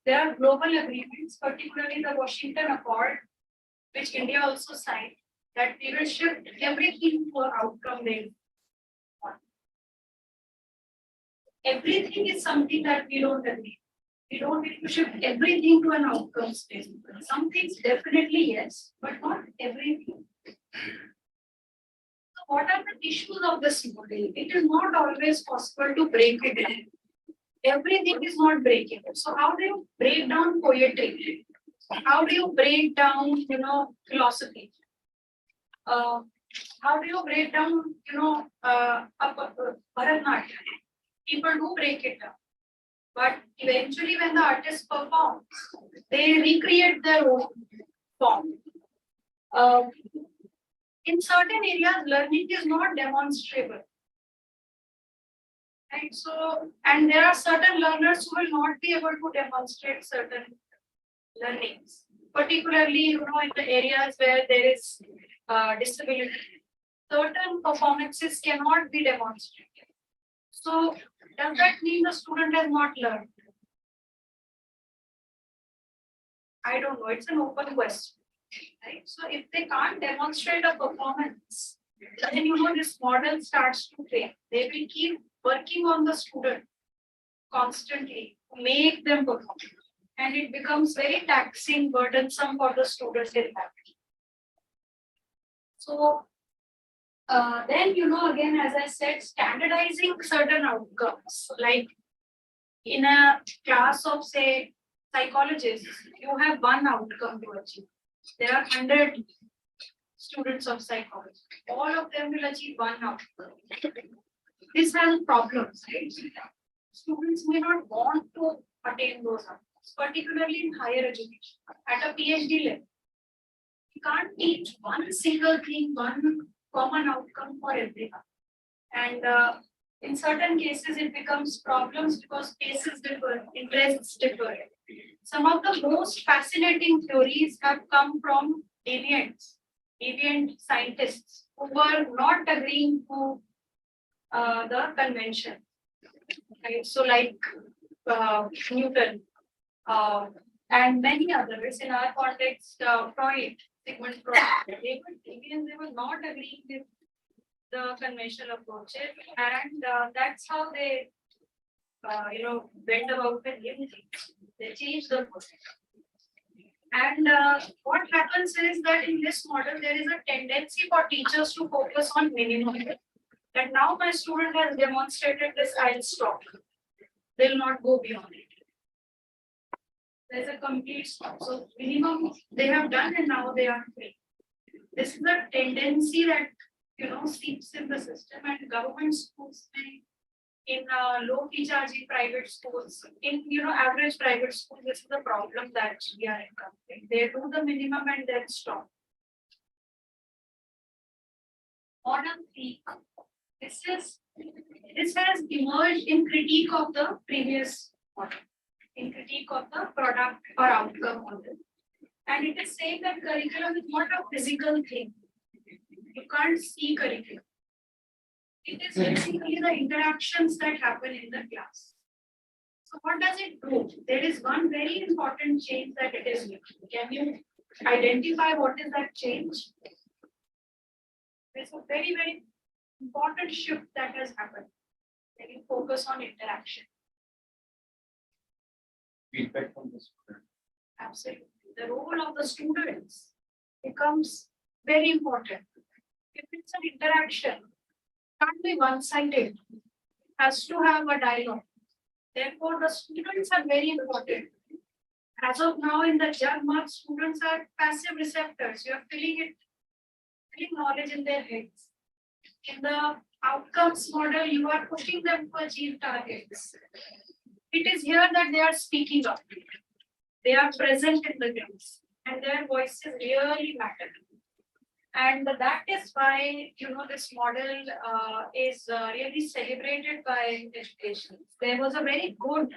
there are global agreements, particularly the Washington Accord, which India also signed, that we will shift everything to an outcome based. Everything is something that we don't agree. We don't need to shift everything to an outcomes based. Some things definitely yes, but not everything. So what are the issues of this model? It is not always possible to break it down. Everything is not breakable. So how do you break down poetry? How do you break down, philosophy? How do you break down, Bharatanatyam? People do break it down. But eventually when the artist performs, they recreate their own form. In certain areas, learning is not demonstrable. Right? So, and there are certain learners who will not be able to demonstrate certain learnings, particularly, in the areas where there is disability. Certain performances cannot be demonstrated. So, does that mean the student has not learned? I don't know. It's an open question. Right? So, if they can't demonstrate a performance, then this model starts to fail. They will keep working on the student constantly to make them perform, and it becomes very taxing, burdensome for the students in that. So then again, as I said, standardizing certain outcomes, like in a class of, say, psychologists, you have one outcome to achieve. There are 100 students of psychology. All of them will achieve one outcome. This has problems, right? Students may not want to attain those outcomes, particularly in higher education. At a PhD level, you can't teach one single thing, one common outcome for everyone. And in certain cases, it becomes problems because cases differ, interests differ. Some of the most fascinating theories have come from deviant scientists who were not agreeing to the convention. Right? So, like Newton and many others in our context, Freud, Sigmund Freud, they were not agreeing with the conventional approaches, and that's how they, went about with unity. They changed the process. And what happens is that in this model, there is a tendency for teachers to focus on minimum. That now my student has demonstrated this, I'll stop. They'll not go beyond it. There's a complete stop. So minimum they have done, and now they are free. This is a tendency that seeps in the system, and government schools may in low PCHG private schools, in average private schools, this is the problem that we are encountering. They do the minimum and then stop. Modern peak. This has emerged in critique of the previous model, in critique of the product or outcome model. And it is saying that curriculum is not a physical thing. You can't see curriculum. It is basically the interactions that happen in the class. So what does it do? There is one very important change that it is making. Can you identify what is that change? There's a very, very important shift that has happened. When you focus on interaction. Feedback from the student. Absolutely. The role of the students becomes very important. If it's an interaction, can't be one-sided, has to have a dialogue. Therefore, the students are very important. As of now, in the jug mark, students are passive receptors. You are filling knowledge in their heads. In the outcomes model, you are pushing them to achieve targets. It is here that they are speaking up. They are present in the class, and their voices really matter. And that is why, this model is really celebrated by education. There was a very good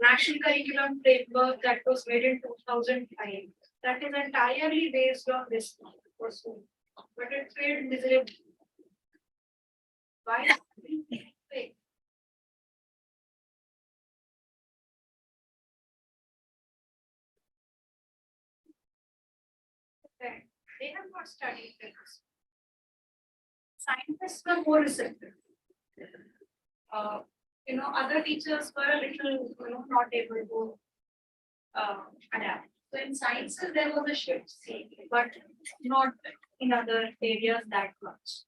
national curriculum framework that was made in 2005 that is entirely based on this model, but it failed miserably. Why? They have not studied this. Scientists were more receptive. Other teachers were a little, not able to adapt. So in sciences, there was a shift, but not in other areas that much.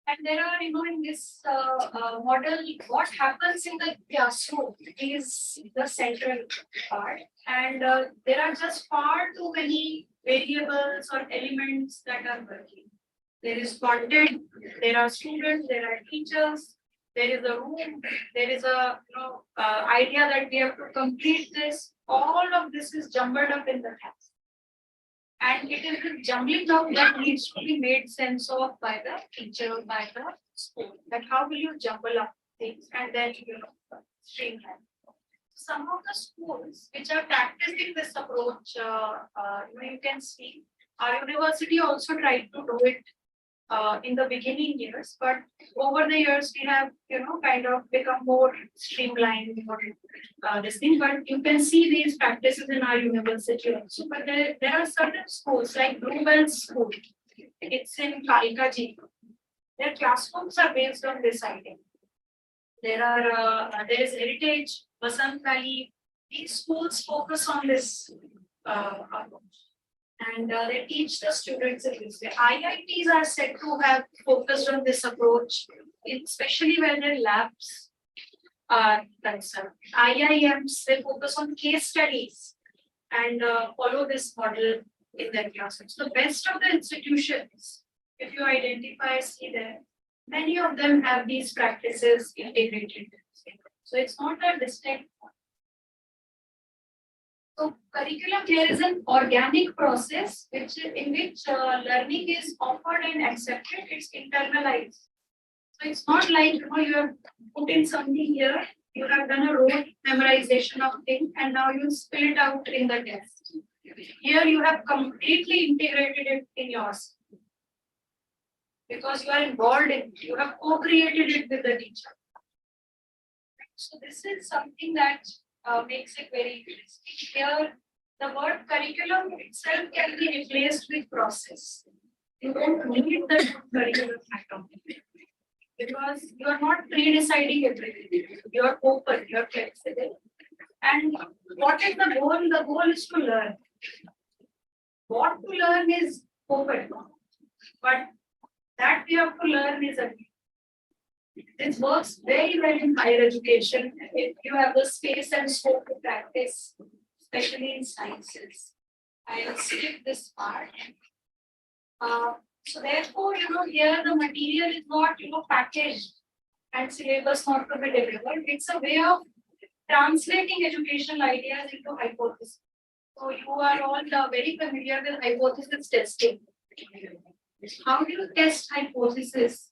And there are, in this model, what happens in the classroom is the central part. And there are just far too many variables or elements that are working. There is content, there are students, there are teachers, there is a room, there is a idea that we have to complete this. All of this is jumbled up in the class. And it is the jumbling up that needs to be made sense of by the teacher, by the school. That how will you jumble up things and then streamline. Some of the schools which are practicing this approach, you can see our university also tried to do it in the beginning years, but over the years we have kind of become more streamlined, more this thing. But you can see these practices in our university also. But there are certain schools like Bluebell School. It's in Kalikaji. Their classrooms are based on this idea. There is Heritage, Vasant Valley. These schools focus on this approach. And they teach the students in this way. IITs are said to have focused on this approach, especially when their labs are concerned. IIMs, they focus on case studies and follow this model in their classes. The best of the institutions, if you identify, see there, many of them have these practices integrated. So it's not a distinct. So curriculum here is an organic process in which learning is offered and accepted. It's internalized. So it's not like you have put in something here, you have done a rote memorization of things, and now you spill it out in the test. Here you have completely integrated it in yours because you are involved in it. You have co-created it with the teacher. So this is something that makes it very interesting. Here, the word curriculum itself can be replaced with process. You don't need the curriculum atom because you are not pre-deciding everything. You are open, you are flexible. And what is the goal? The goal is to learn. What to learn is open, but that we have to learn is a. This works very well in higher education if you have the space and scope to practice, especially in sciences. I will skip this part. So therefore, here the material is not, packaged and syllabus not to be delivered. It's a way of translating educational ideas into hypothesis. So you are all very familiar with hypothesis testing. How do you test hypothesis?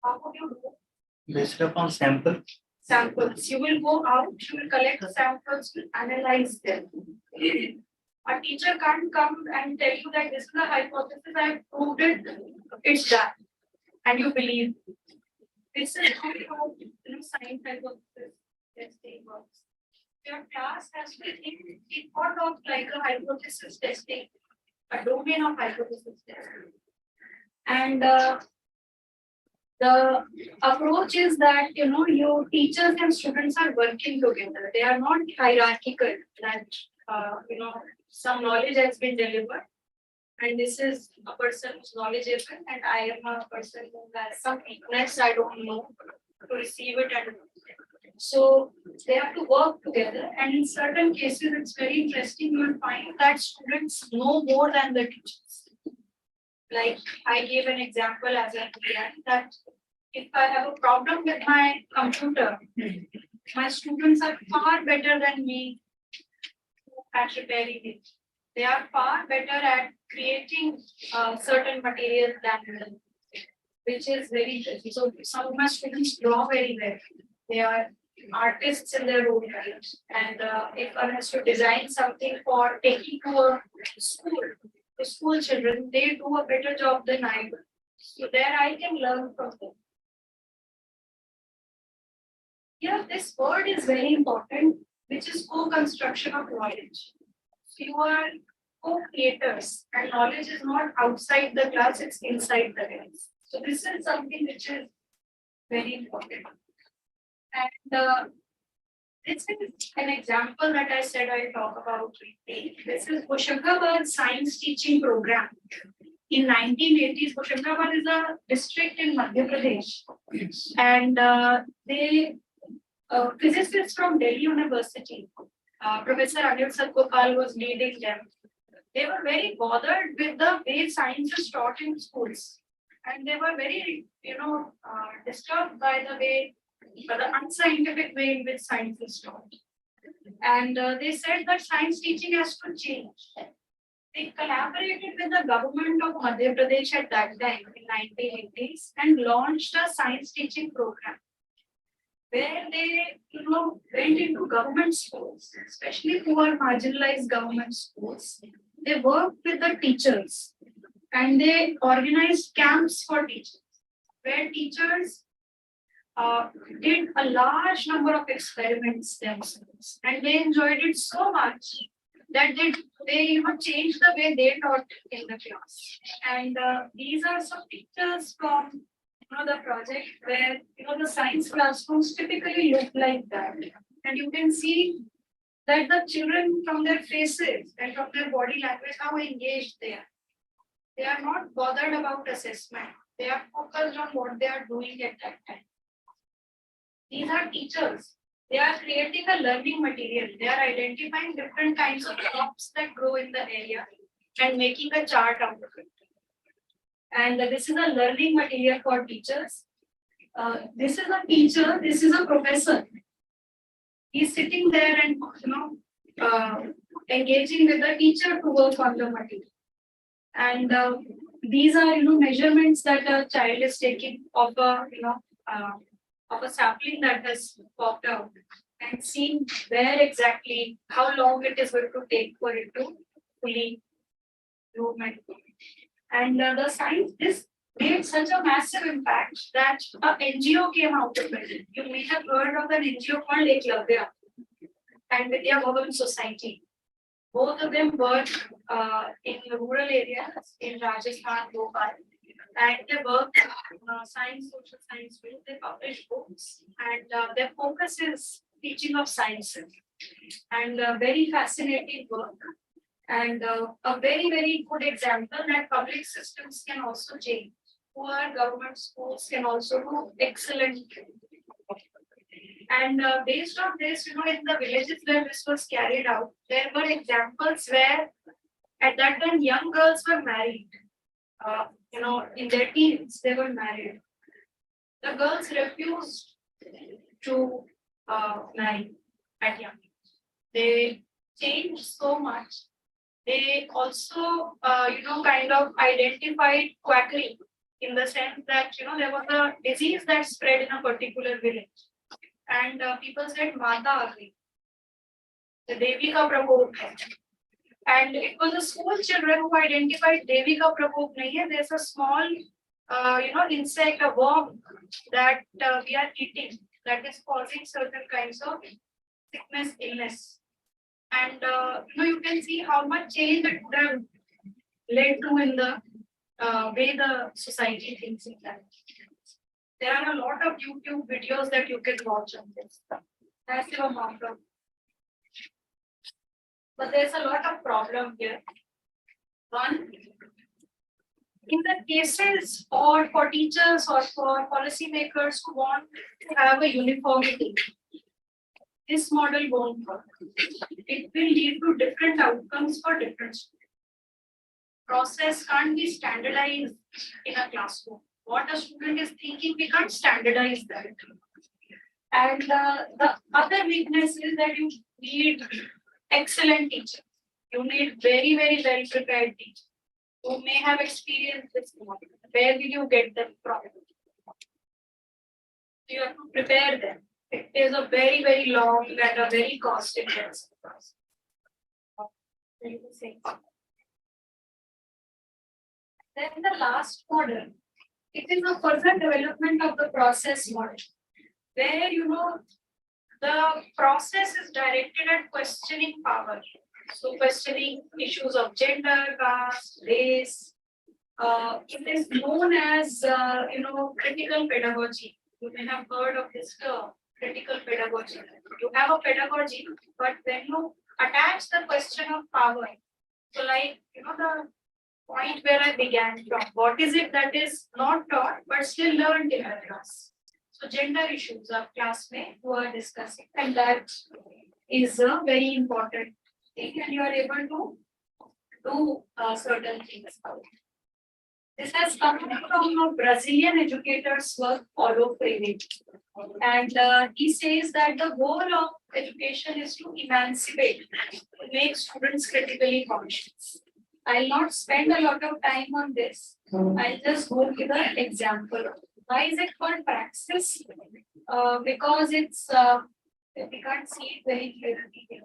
How would you do? Based upon sample. Samples. You will go out, you will collect samples to analyze them. A teacher can't come and tell you that this is a hypothesis, I have proved it, it's done. And you believe. This is how science hypothesis testing works. Your class has to think thought of like a hypothesis testing, a domain of hypothesis testing. And the approach is that your teachers and students are working together. They are not hierarchical. That some knowledge has been delivered, and this is a person who's knowledgeable, and I am a person who has some weakness. I don't know to receive it, and so they have to work together. And in certain cases, it's very interesting. You will find that students know more than the teachers. Like I gave an example as a client that if I have a problem with my computer, my students are far better than me at repairing it. They are far better at creating certain materials than me, which is very interesting. So some of my students draw very well. They are artists in their own right. And if one has to design something for taking to a school, to school children, they do a better job than I do. So there I can learn from them. Yeah, this word is very important, which is co-construction of knowledge. So you are co-creators, and knowledge is not outside the class, it's inside the class. So this is something which is very important. And this is an example that I said I'll talk about briefly. This is Hoshangabad Science Teaching Program. In 1980s, Hoshangabad is a district in Madhya Pradesh. And physicists from Delhi University, Professor Anil Sarkopal was leading them. They were very bothered with the way science is taught in schools. And they were very, disturbed by the unscientific way in which science is taught. And they said that science teaching has to change. They collaborated with the government of Madhya Pradesh at that time in 1980s and launched a science teaching program where they went into government schools, especially poor marginalized government schools. They worked with the teachers and they organized camps for teachers where teachers did a large number of experiments themselves, and they enjoyed it so much that they changed the way they taught in the class. And these are some pictures from the project where the science classrooms typically look like that, and you can see that the children from their faces and from their body language how engaged they are. They are not bothered about assessment. They are focused on what they are doing at that time. These are teachers. They are creating a learning material. They are identifying different kinds of crops that grow in the area and making a chart out of it. And this is a learning material for teachers. This is a teacher. This is a professor. He's sitting there and engaging with the teacher to work on the material. And these are measurements that a child is taking of a sapling that has popped out, and seeing where exactly how long it is going to take for it to fully bloom. And the science, this made such a massive impact that an NGO came out of it. You may have heard of an NGO called Eklavya and Vidya Bhavan Society. Both of them work in rural areas in Rajasthan, Bhopal, and they work science, social science field. They publish books, and their focus is teaching of sciences, and very fascinating work. And a very, very good example that public systems can also change. Poor government schools can also do excellent. And based on this, in the villages where this was carried out, there were examples where at that time young girls were married. In their teens, they were married. The girls refused to marry at young age. They changed so much. They also, kind of identified quackery in the sense that, there was a disease that spread in a particular village. And people said, Mata aa gayi. The Devi ka prabhu hai. And it was the school children who identified Devi ka prabhu nahi hai. There's a small, insect, a worm that we are eating that is causing certain kinds of sickness, illness. And you can see how much change it would have led to in the way the society thinks in that. There are a lot of YouTube videos that you can watch on this. That's your problem. But there's a lot of problem here. One, in the cases or for teachers or for policymakers who want to have a uniformity, this model won't work. It will lead to different outcomes for different students. Process can't be standardized in a classroom. What a student is thinking, we can't standardize that. And the other weakness is that you need excellent teachers. You need very, very well prepared teachers who may have experienced this model. Where will you get them from? You have to prepare them. It is a very, very long and a very cost-intensive process. Then the last model, it is a further development of the process model, where the process is directed at questioning power. So questioning issues of gender, caste, race. It is known as critical pedagogy. You may have heard of this term, critical pedagogy. You have a pedagogy, but when you attach the question of power, so like the point where I began from, what is it that is not taught but still learned in a class? So gender issues of classmates who are discussing, and that is a very important thing, and you are able to do certain things about it. This has come from a Brazilian educator's work, Paulo Freire, and he says that the goal of education is to emancipate, to make students critically conscious. I'll not spend a lot of time on this. I'll just go give an example. Why is it called praxis? Because it's we can't see it very clearly here.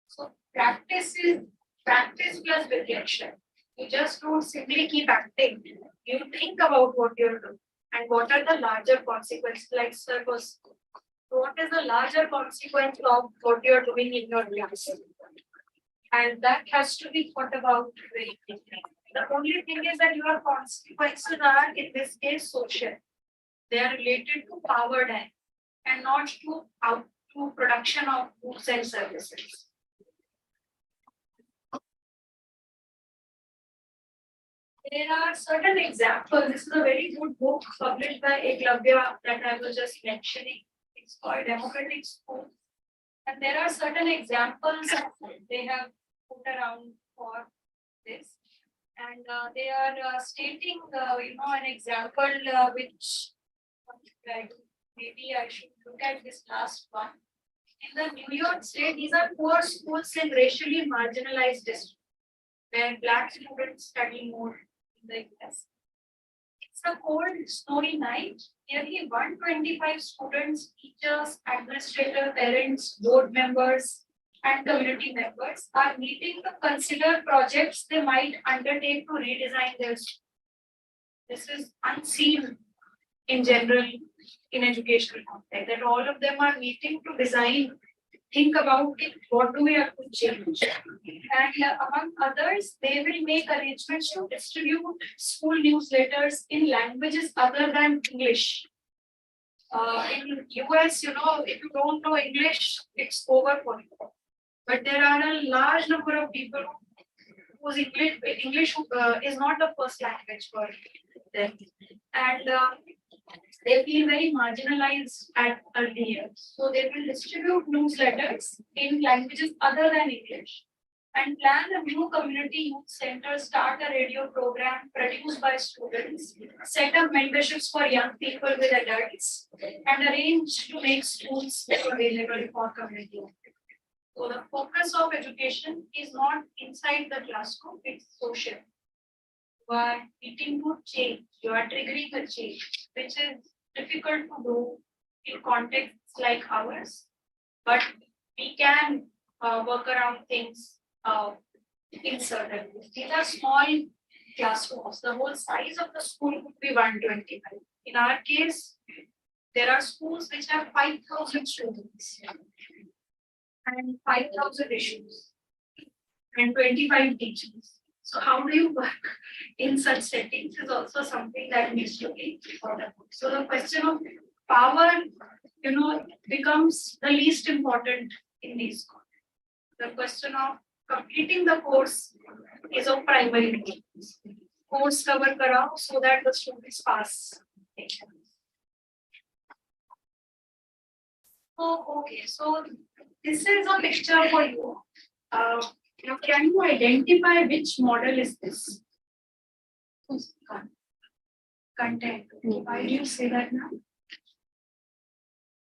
So practice is practice plus reflection. You just don't simply keep acting. You think about what you're doing and what are the larger consequences. Like sir was, what is the larger consequence of what you're doing in your class? And that has to be thought about very quickly. The only thing is that your consequences are, in this case, social. They are related to power dynamics and not to production of goods and services. There are certain examples. This is a very good book published by Eklavya that I was just mentioning. It's called Democratic School. And there are certain examples they have put around for this. And they are stating, an example which maybe I should look at this last one. In the New York State, these are poor schools in racially marginalized districts, where Black students study more in the US. It's a cold, snowy night. Nearly 125 students, teachers, administrators, parents, board members, and community members are meeting to consider projects they might undertake to redesign their school. This is unseen in general in educational context, that all of them are meeting to design, think about it, what do we have to change. And among others, they will make arrangements to distribute school newsletters in languages other than English. In US, if you don't know English, it's over for you. But there are a large number of people whose English is not the first language for them. And they feel very marginalized at early years. So they will distribute newsletters in languages other than English. and plan a new community youth center, start a radio program produced by students, set up mentorships for young people with adults, and arrange to make schools available for community. So the focus of education is not inside the classroom, it's social. You are eating to change, you are triggering a change, which is difficult to do in contexts like ours, but we can work around things in certain ways. These are small classrooms. The whole size of the school would be 125. In our case, there are schools which have 5,000 students and 5,000 issues and 25 teachers. So how do you work in such settings is also something that needs to be thought about. So the question of power, becomes the least important in these contexts. The question of completing the course is of primary importance. Course cover karao so that the students pass. Oh, okay. So this is a picture for you. Can you identify which model is this? Content. Why do you say that now?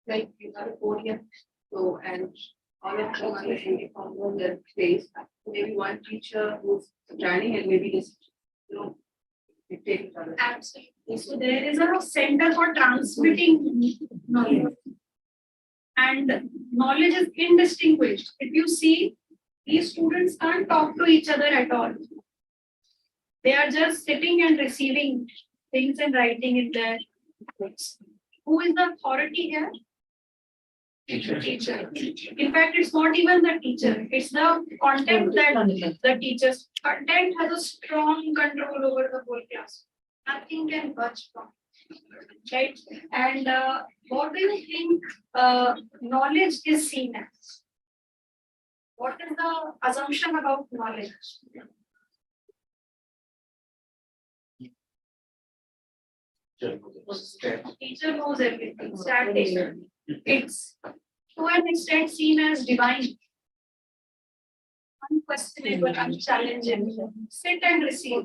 Like you have a podium, so and all of them are usually on their place. Maybe one teacher who's standing and maybe just dictate each other. Absolutely. So there is a center for transmitting knowledge. And knowledge is indistinguished. If you see, these students can't talk to each other at all. They are just sitting and receiving things and writing in their books. Who is the authority here? Teacher. In fact, it's not even the teacher. It's the content that the teacher's content has a strong control over the whole class. Nothing can budge from. Right? And what do you think knowledge is seen as? What is the assumption about knowledge? Teacher knows everything. Static. It's to an extent seen as divine. Unquestionable, unchallengeable. Sit and receive.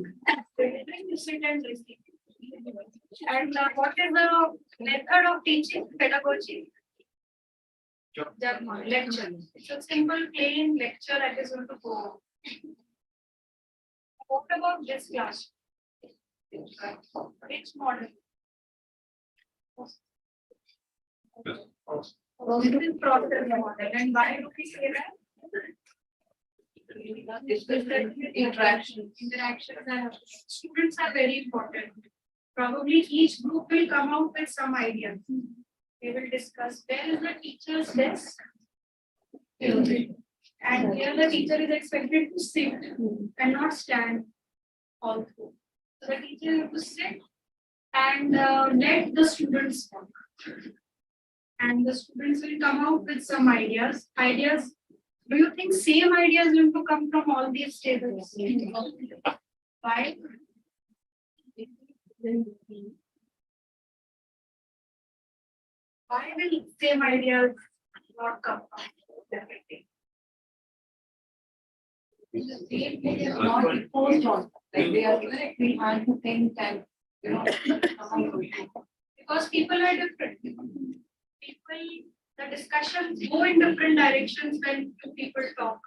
Sit and receive. And what is the method of teaching? Pedagogy. Lecture. It's a simple, plain lecture that is going to go. What about this class? Which model? This is process model. And why do we say that? Interactions and students are very important. Probably each group will come out with some ideas. We will discuss where is the teacher's desk. And here the teacher is expected to sit and not stand all through. So the teacher has to sit and let the students talk. And the students will come out with some ideas. Do you think same ideas will to come from all these tables? Why? Why will same ideas not come from everything? Not imposed on, like they are given a free hand to think and Because people are different. The discussions go in different directions when two people talk.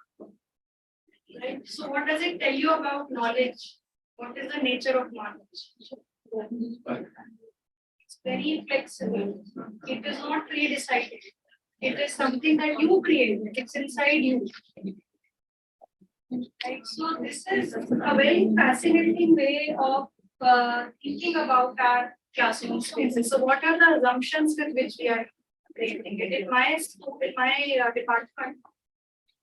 Right? So what does it tell you about knowledge? What is the nature of knowledge? It's very flexible. It is not pre-decided. It is something that you create. It's inside you. Right? So this is a very fascinating way of thinking about our classroom spaces. So what are the assumptions with which we are creating it? In my school, in my department,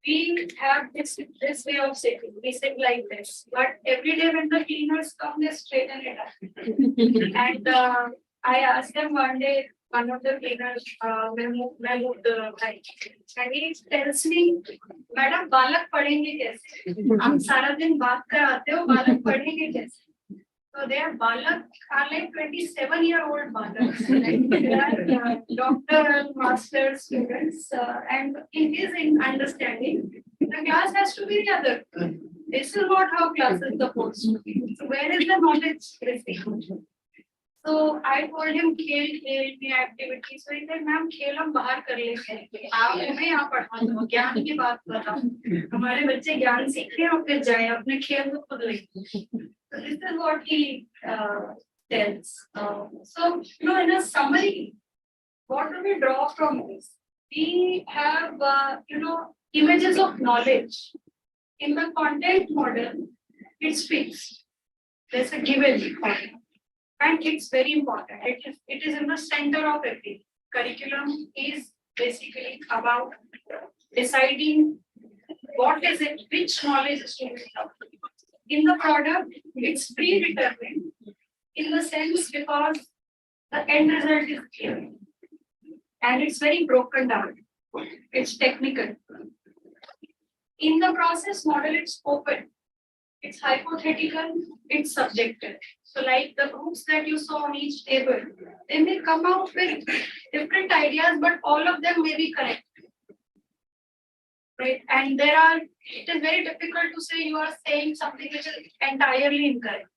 we have this way of sitting. We sit like this. But every day when the cleaners come, they straighten it up. And I asked them one day, one of the cleaners, moved the right. And he tells me, Madam, balak padenge kaise? Hum sara din baat karate ho, balak padenge kaise? So their balak are like 27-year-old balaks. They are doctoral, master students, and in his understanding, the class has to be the other. This is not how class is supposed to be. So where is the knowledge received? So I told him खेल में activity. So he said, ma'am खेल हम बाहर कर लेते हैं. आप हमें यहाँ पढ़ा दो, ज्ञान की बात बताओ. हमारे बच्चे ज्ञान सीखें और फिर जाएं, अपने खेल को खुद लें. So this is what he tells. So in a summary, what do we draw from this? We have images of knowledge. In the content model, it's fixed. There's a given point. And it's very important. It is in the center of everything. Curriculum is basically about deciding what is it, which knowledge is to be taught. In the product, it's predetermined in the sense because the end result is clear. And it's very broken down. It's technical. In the process model, it's open. It's hypothetical, it's subjective. So like the groups that you saw on each table, they may come out with different ideas, but all of them may be correct. Right? And it is very difficult to say you are saying something which is entirely incorrect.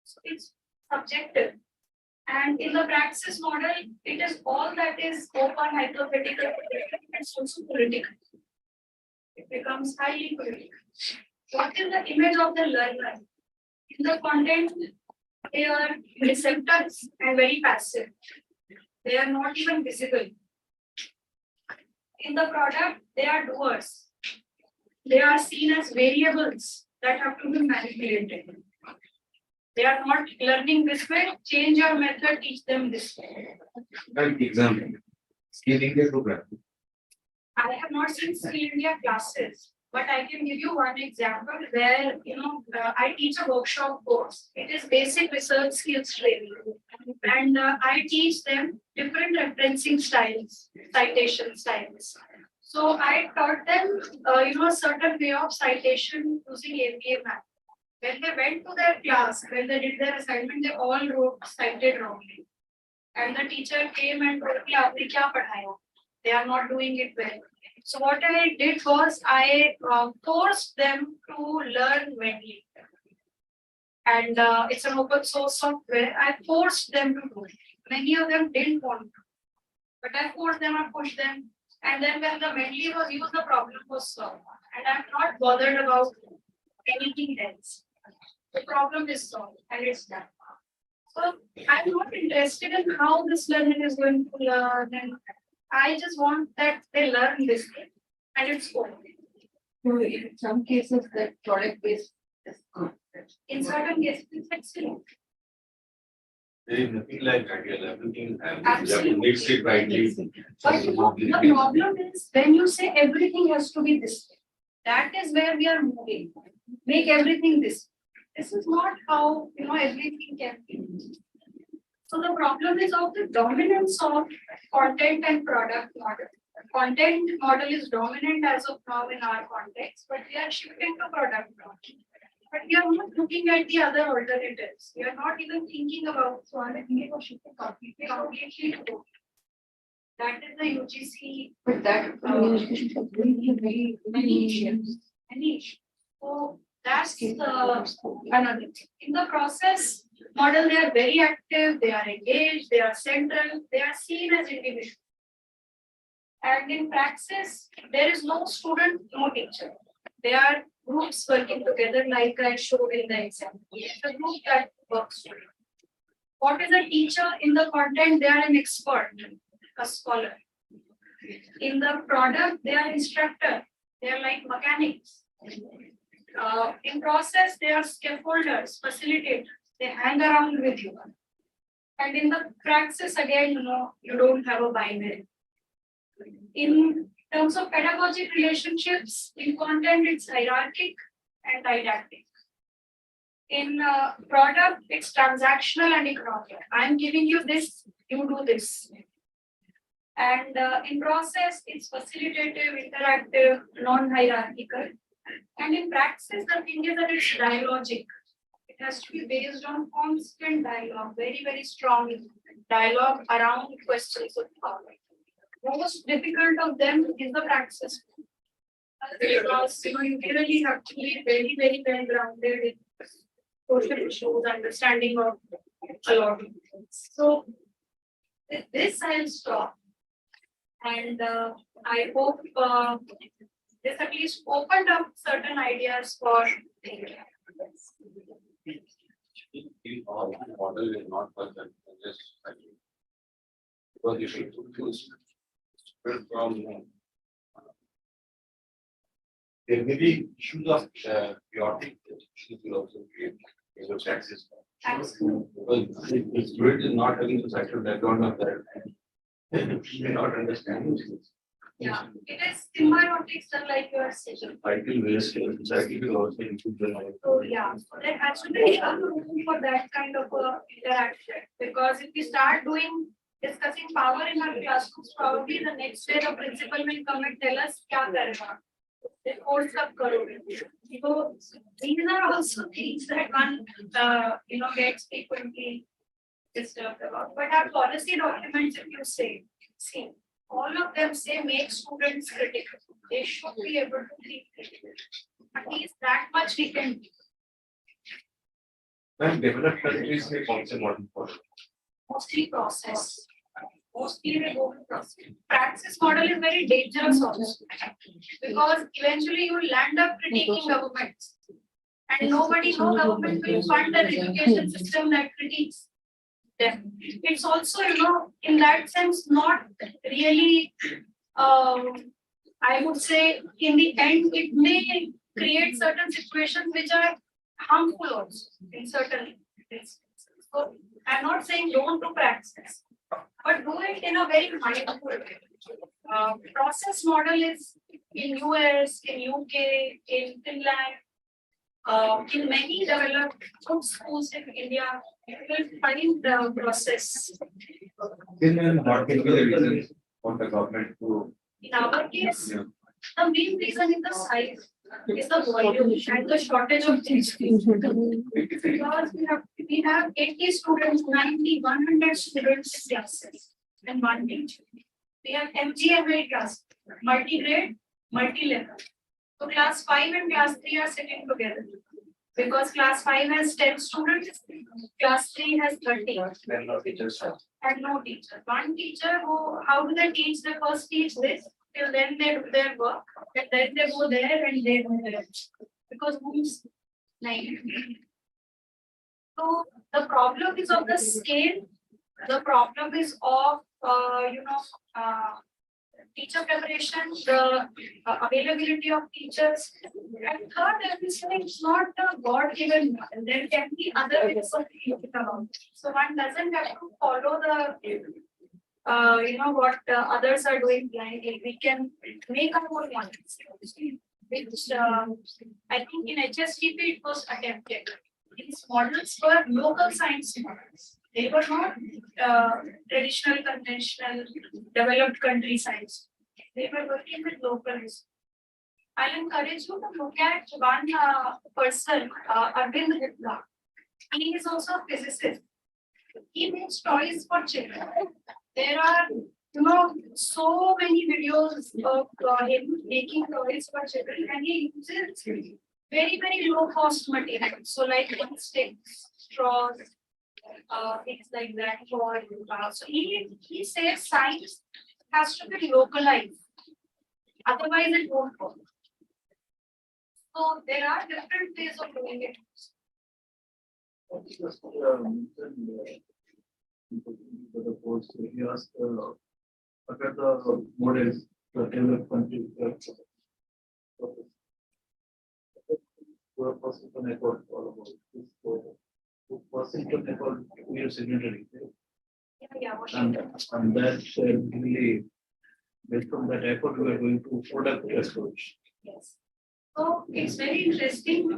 So it's subjective. And in the praxis model, it is all that is open, hypothetical, it's also political. It becomes highly political. What is the image of the learner? In the content, they are receptors and very passive. They are not even visible. In the product, they are doers. They are seen as variables that have to be manipulated. They are not learning this way, change your method, teach them this way. Like example, Skill India program. I have not seen Skill India classes, but I can give you one example where, I teach a workshop course. It is basic research skills training. And I teach them different referencing styles, citation styles. So I taught them, a certain way of citation using APA map. When they went to their class, when they did their assignment, they all wrote cited wrongly. And the teacher came and told me, "Aapne kya padhaya?" They are not doing it well. So what I did was I forced them to learn Mendeley. And it's an open source software. I forced them to do it. Many of them didn't want to. But I forced them, I pushed them. And then when the Mendeley was used, the problem was solved. And I'm not bothered about anything else. The problem is solved and it's done. So I'm not interested in how this learning is going to learn. And I just want that they learn this thing and it's okay. So in some cases, that product based is good. In certain cases, it's excellent. There is nothing like ideal, everything, you have to Absolutely. mix it rightly. But the problem is when you say everything has to be this way, that is where we are moving. Make everything this way. This is not how everything can be. So the problem is of the dominance of content and product model. Content model is dominant as of now in our context, but we are shifting to product model. But we are not looking at the other alternatives. We are not even thinking about completely. That is the UGC. But that very many issues. So that's another thing. In the process model, they are very active, they are engaged, they are central, they are seen as individuals. And in praxis, there is no student, no teacher. They are groups working together, like I showed in the example. It's a group that works together. What is a teacher? In the content, they are an expert, a scholar. In the product, they are instructor. They are like mechanics. In process, they are scaffolders, facilitators. They hang around with you. And in the praxis, again, you don't have a binary. In terms of pedagogic relationships, in content, it's hierarchic and didactic. In product, it's transactional and economic. I'm giving you this, you do this. And in process, it's facilitative, interactive, non-hierarchical. And in praxis, the thing is that it's dialogic. It has to be based on constant dialogue, very strong dialogue around questions of power. Most difficult of them is the praxis. Because you really have to be very well grounded in social issues, understanding of a lot of things. So with this I'll stop. And I hope this at least opened up certain ideas for thinking. All model is not perfect. Because you should choose from there may be issues of chaotic issues will also create because taxes. Absolutely. Because if the student is not having the social background of that, he may not understand things. Yeah, it is symbiotic, sir, like you are saying. Cycle waste, society will also improve the life. So yeah, so there has to be a room for that kind of interaction. Because if we start discussing power in our classrooms, probably the next day the principal will come and tell us kya karega. The course of karoge. So these are also things that one gets frequently disturbed about. But our policy documents, if you see, all of them say make students critical. They should be able to think critically. At least that much we can do. When developed countries may also modern for Mostly process. Mostly they go with process. Praxis model is very dangerous also. Because eventually you will land up critiquing governments. And no government will fund an education system that critiques them. It's also, in that sense, not really, I would say, in the end, it may create certain situations which are harmful also in certain instances. So I'm not saying don't do praxis, but do it in a very mindful way. Process model is in US, in UK, in Finland, in many developed good schools in India, you will find the process. then what can be the reasons for the government to In our case, the main reason is the size, is the volume and the shortage of things. Because we have 80 students, 90, 100 students in classes and one teacher. We have MGMA class, multi-grade, multi-level. So class 5 and class 3 are sitting together. Because class 5 has 10 students, class 3 has 30. then no teachers have? And no teacher. One teacher how do they teach? They first teach this, till then they do their work, and then they go there and they do their. Because who's 9? So the problem is of the scale, the problem is of teacher preparation, the availability of teachers, and third, everything is not a God-given model. There can be other ways of thinking about it. So one doesn't have to follow what others are doing blindly. We can make our own models, which I think in HSTP it was attempted. These models were local science models. They were not traditional, conventional, developed country science. They were working with locals. I'll encourage you to look at one person, Arvind Gupta. He is also a physicist. He makes toys for children. There are, so many videos of him making toys for children, and he uses very low cost materials. So like sticks, straws, things like that. So he says science has to be localized. Otherwise, it won't work. So there are different ways of doing it. The course, he asked, what are the models for developed countries? Washington Accord, all about this. Washington Accord, we are signatory. Yeah, And that really, based on that accord, we are going to product approach. yes. So it's very interesting.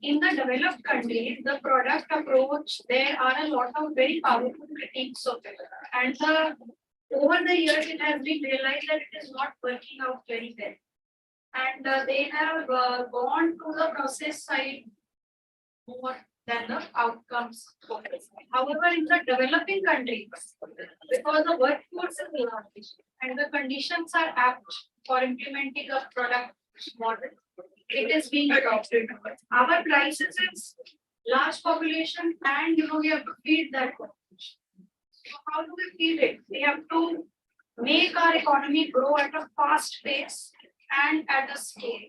In the developed countries, the product approach, there are a lot of very powerful critiques of it. And over the years, it has been realized that it is not working out very well. And they have gone to the process side more. than the outcomes focus. However, in the developing countries, because the workforce is large and the conditions are apt for implementing a product model, it is being adopted. Our crisis is large population and we have to feed that population. So how do we feed it? We have to make our economy grow at a fast pace and at a scale.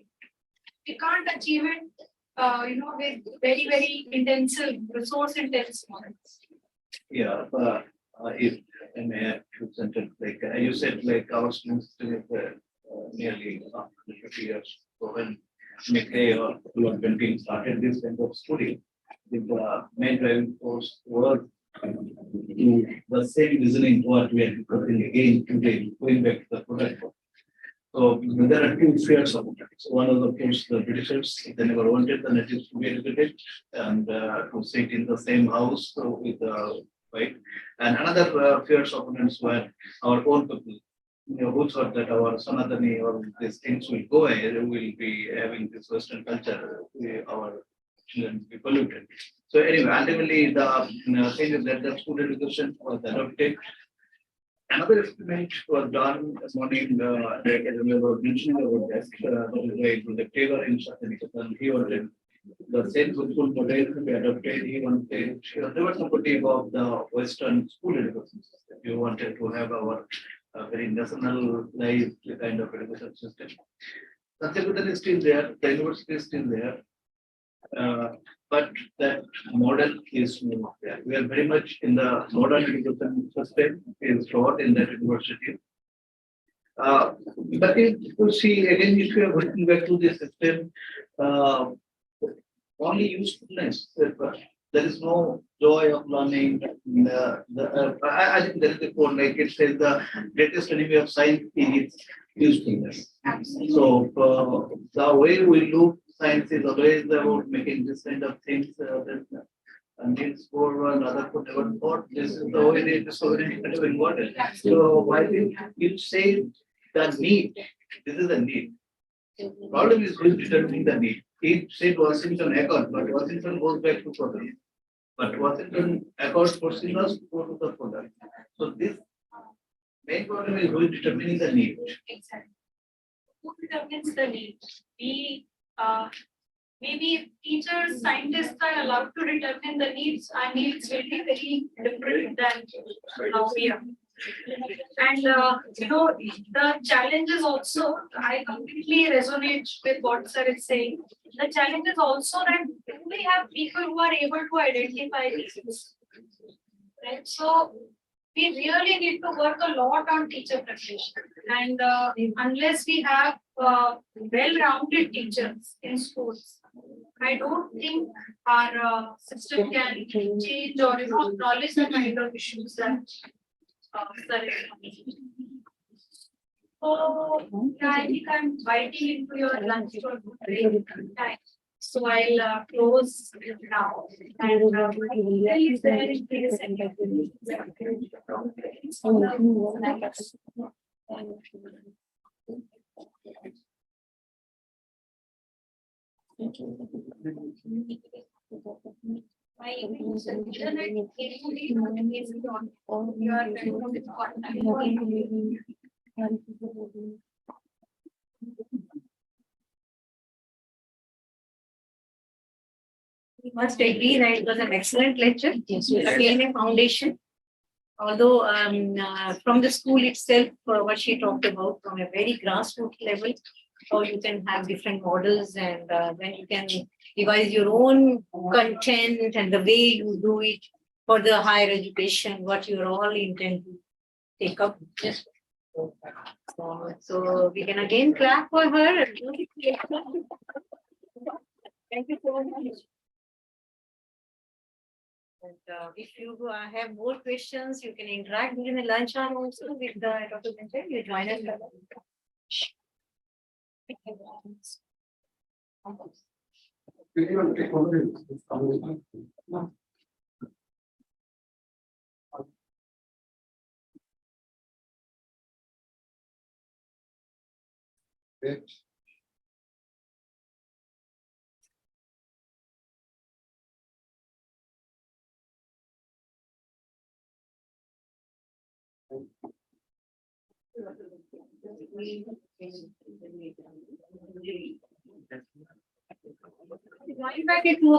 We can't achieve it, with very, very intensive, resource intensive models. Yeah, if I may add two sentences, like you said, like our students nearly 50 years. So when McKay or 20 started this kind of schooling, the main driving force was the same reasoning what we are discussing again today, going back to the product. So there are two spheres of it. So one of the course the Britishers, they never wanted the natives to be educated and to sit in the same house with the white. And another fierce opponents were our own people, who thought that our Sanatani or these things will go away, we will be having this Western culture, our children will be polluted. So anyway, ultimately the thing is that the school education was adopted. Another experiment was done this morning, like I remember mentioning about that, the Taylor in Shashanikatan, he wanted the same school model to be adopted. He wanted, he was never supportive of the Western school education system. He wanted to have our very nationalized kind of education system. Shashanikatan is still there, the university is still there. But that model is not there. We are very much in the modern education system is taught in that university. But if you see again, if you are going back to the system, only usefulness. There is no joy of learning. I think there is a quote like it says the greatest enemy of science is its usefulness. So the way we look science is always about making this kind of things. And it's for another could never thought this is the way they discovery kind of important. So why did you say the need? This is the need. Problem is who is determining the need. He said Washington Accord, but Washington goes back to product. But Washington Accord forcing us to go to the product. So this main problem is who is determining the need. Exactly. Who determines the need? We maybe teachers, scientists are allowed to determine the needs. Our needs will be very different than how we are. And the challenge is also, I completely resonate with what sir is saying. The challenge is also that we have people who are able to identify these. Right? So we really need to work a lot on teacher preparation. And unless we have well-rounded teachers in schools, I don't think our system can change or acknowledge the kind of issues that sir is mentioning. So yeah, I think I'm biting into your lunch for time. So I'll close now. And is there in case any my internet is on your We must agree that it was an excellent lecture. Again, a foundation. Although from the school itself, what she talked about from a very grassroots level, how you can have different models and then you can devise your own content and the way you do it for the higher education, what you all intend to take up. Yes. So we can again clap for her. Thank you so much. And, if you have more questions, you can interact during the lunch hour also with the Dr. Benjay. You join us. Great. Going back at 2 o'clock.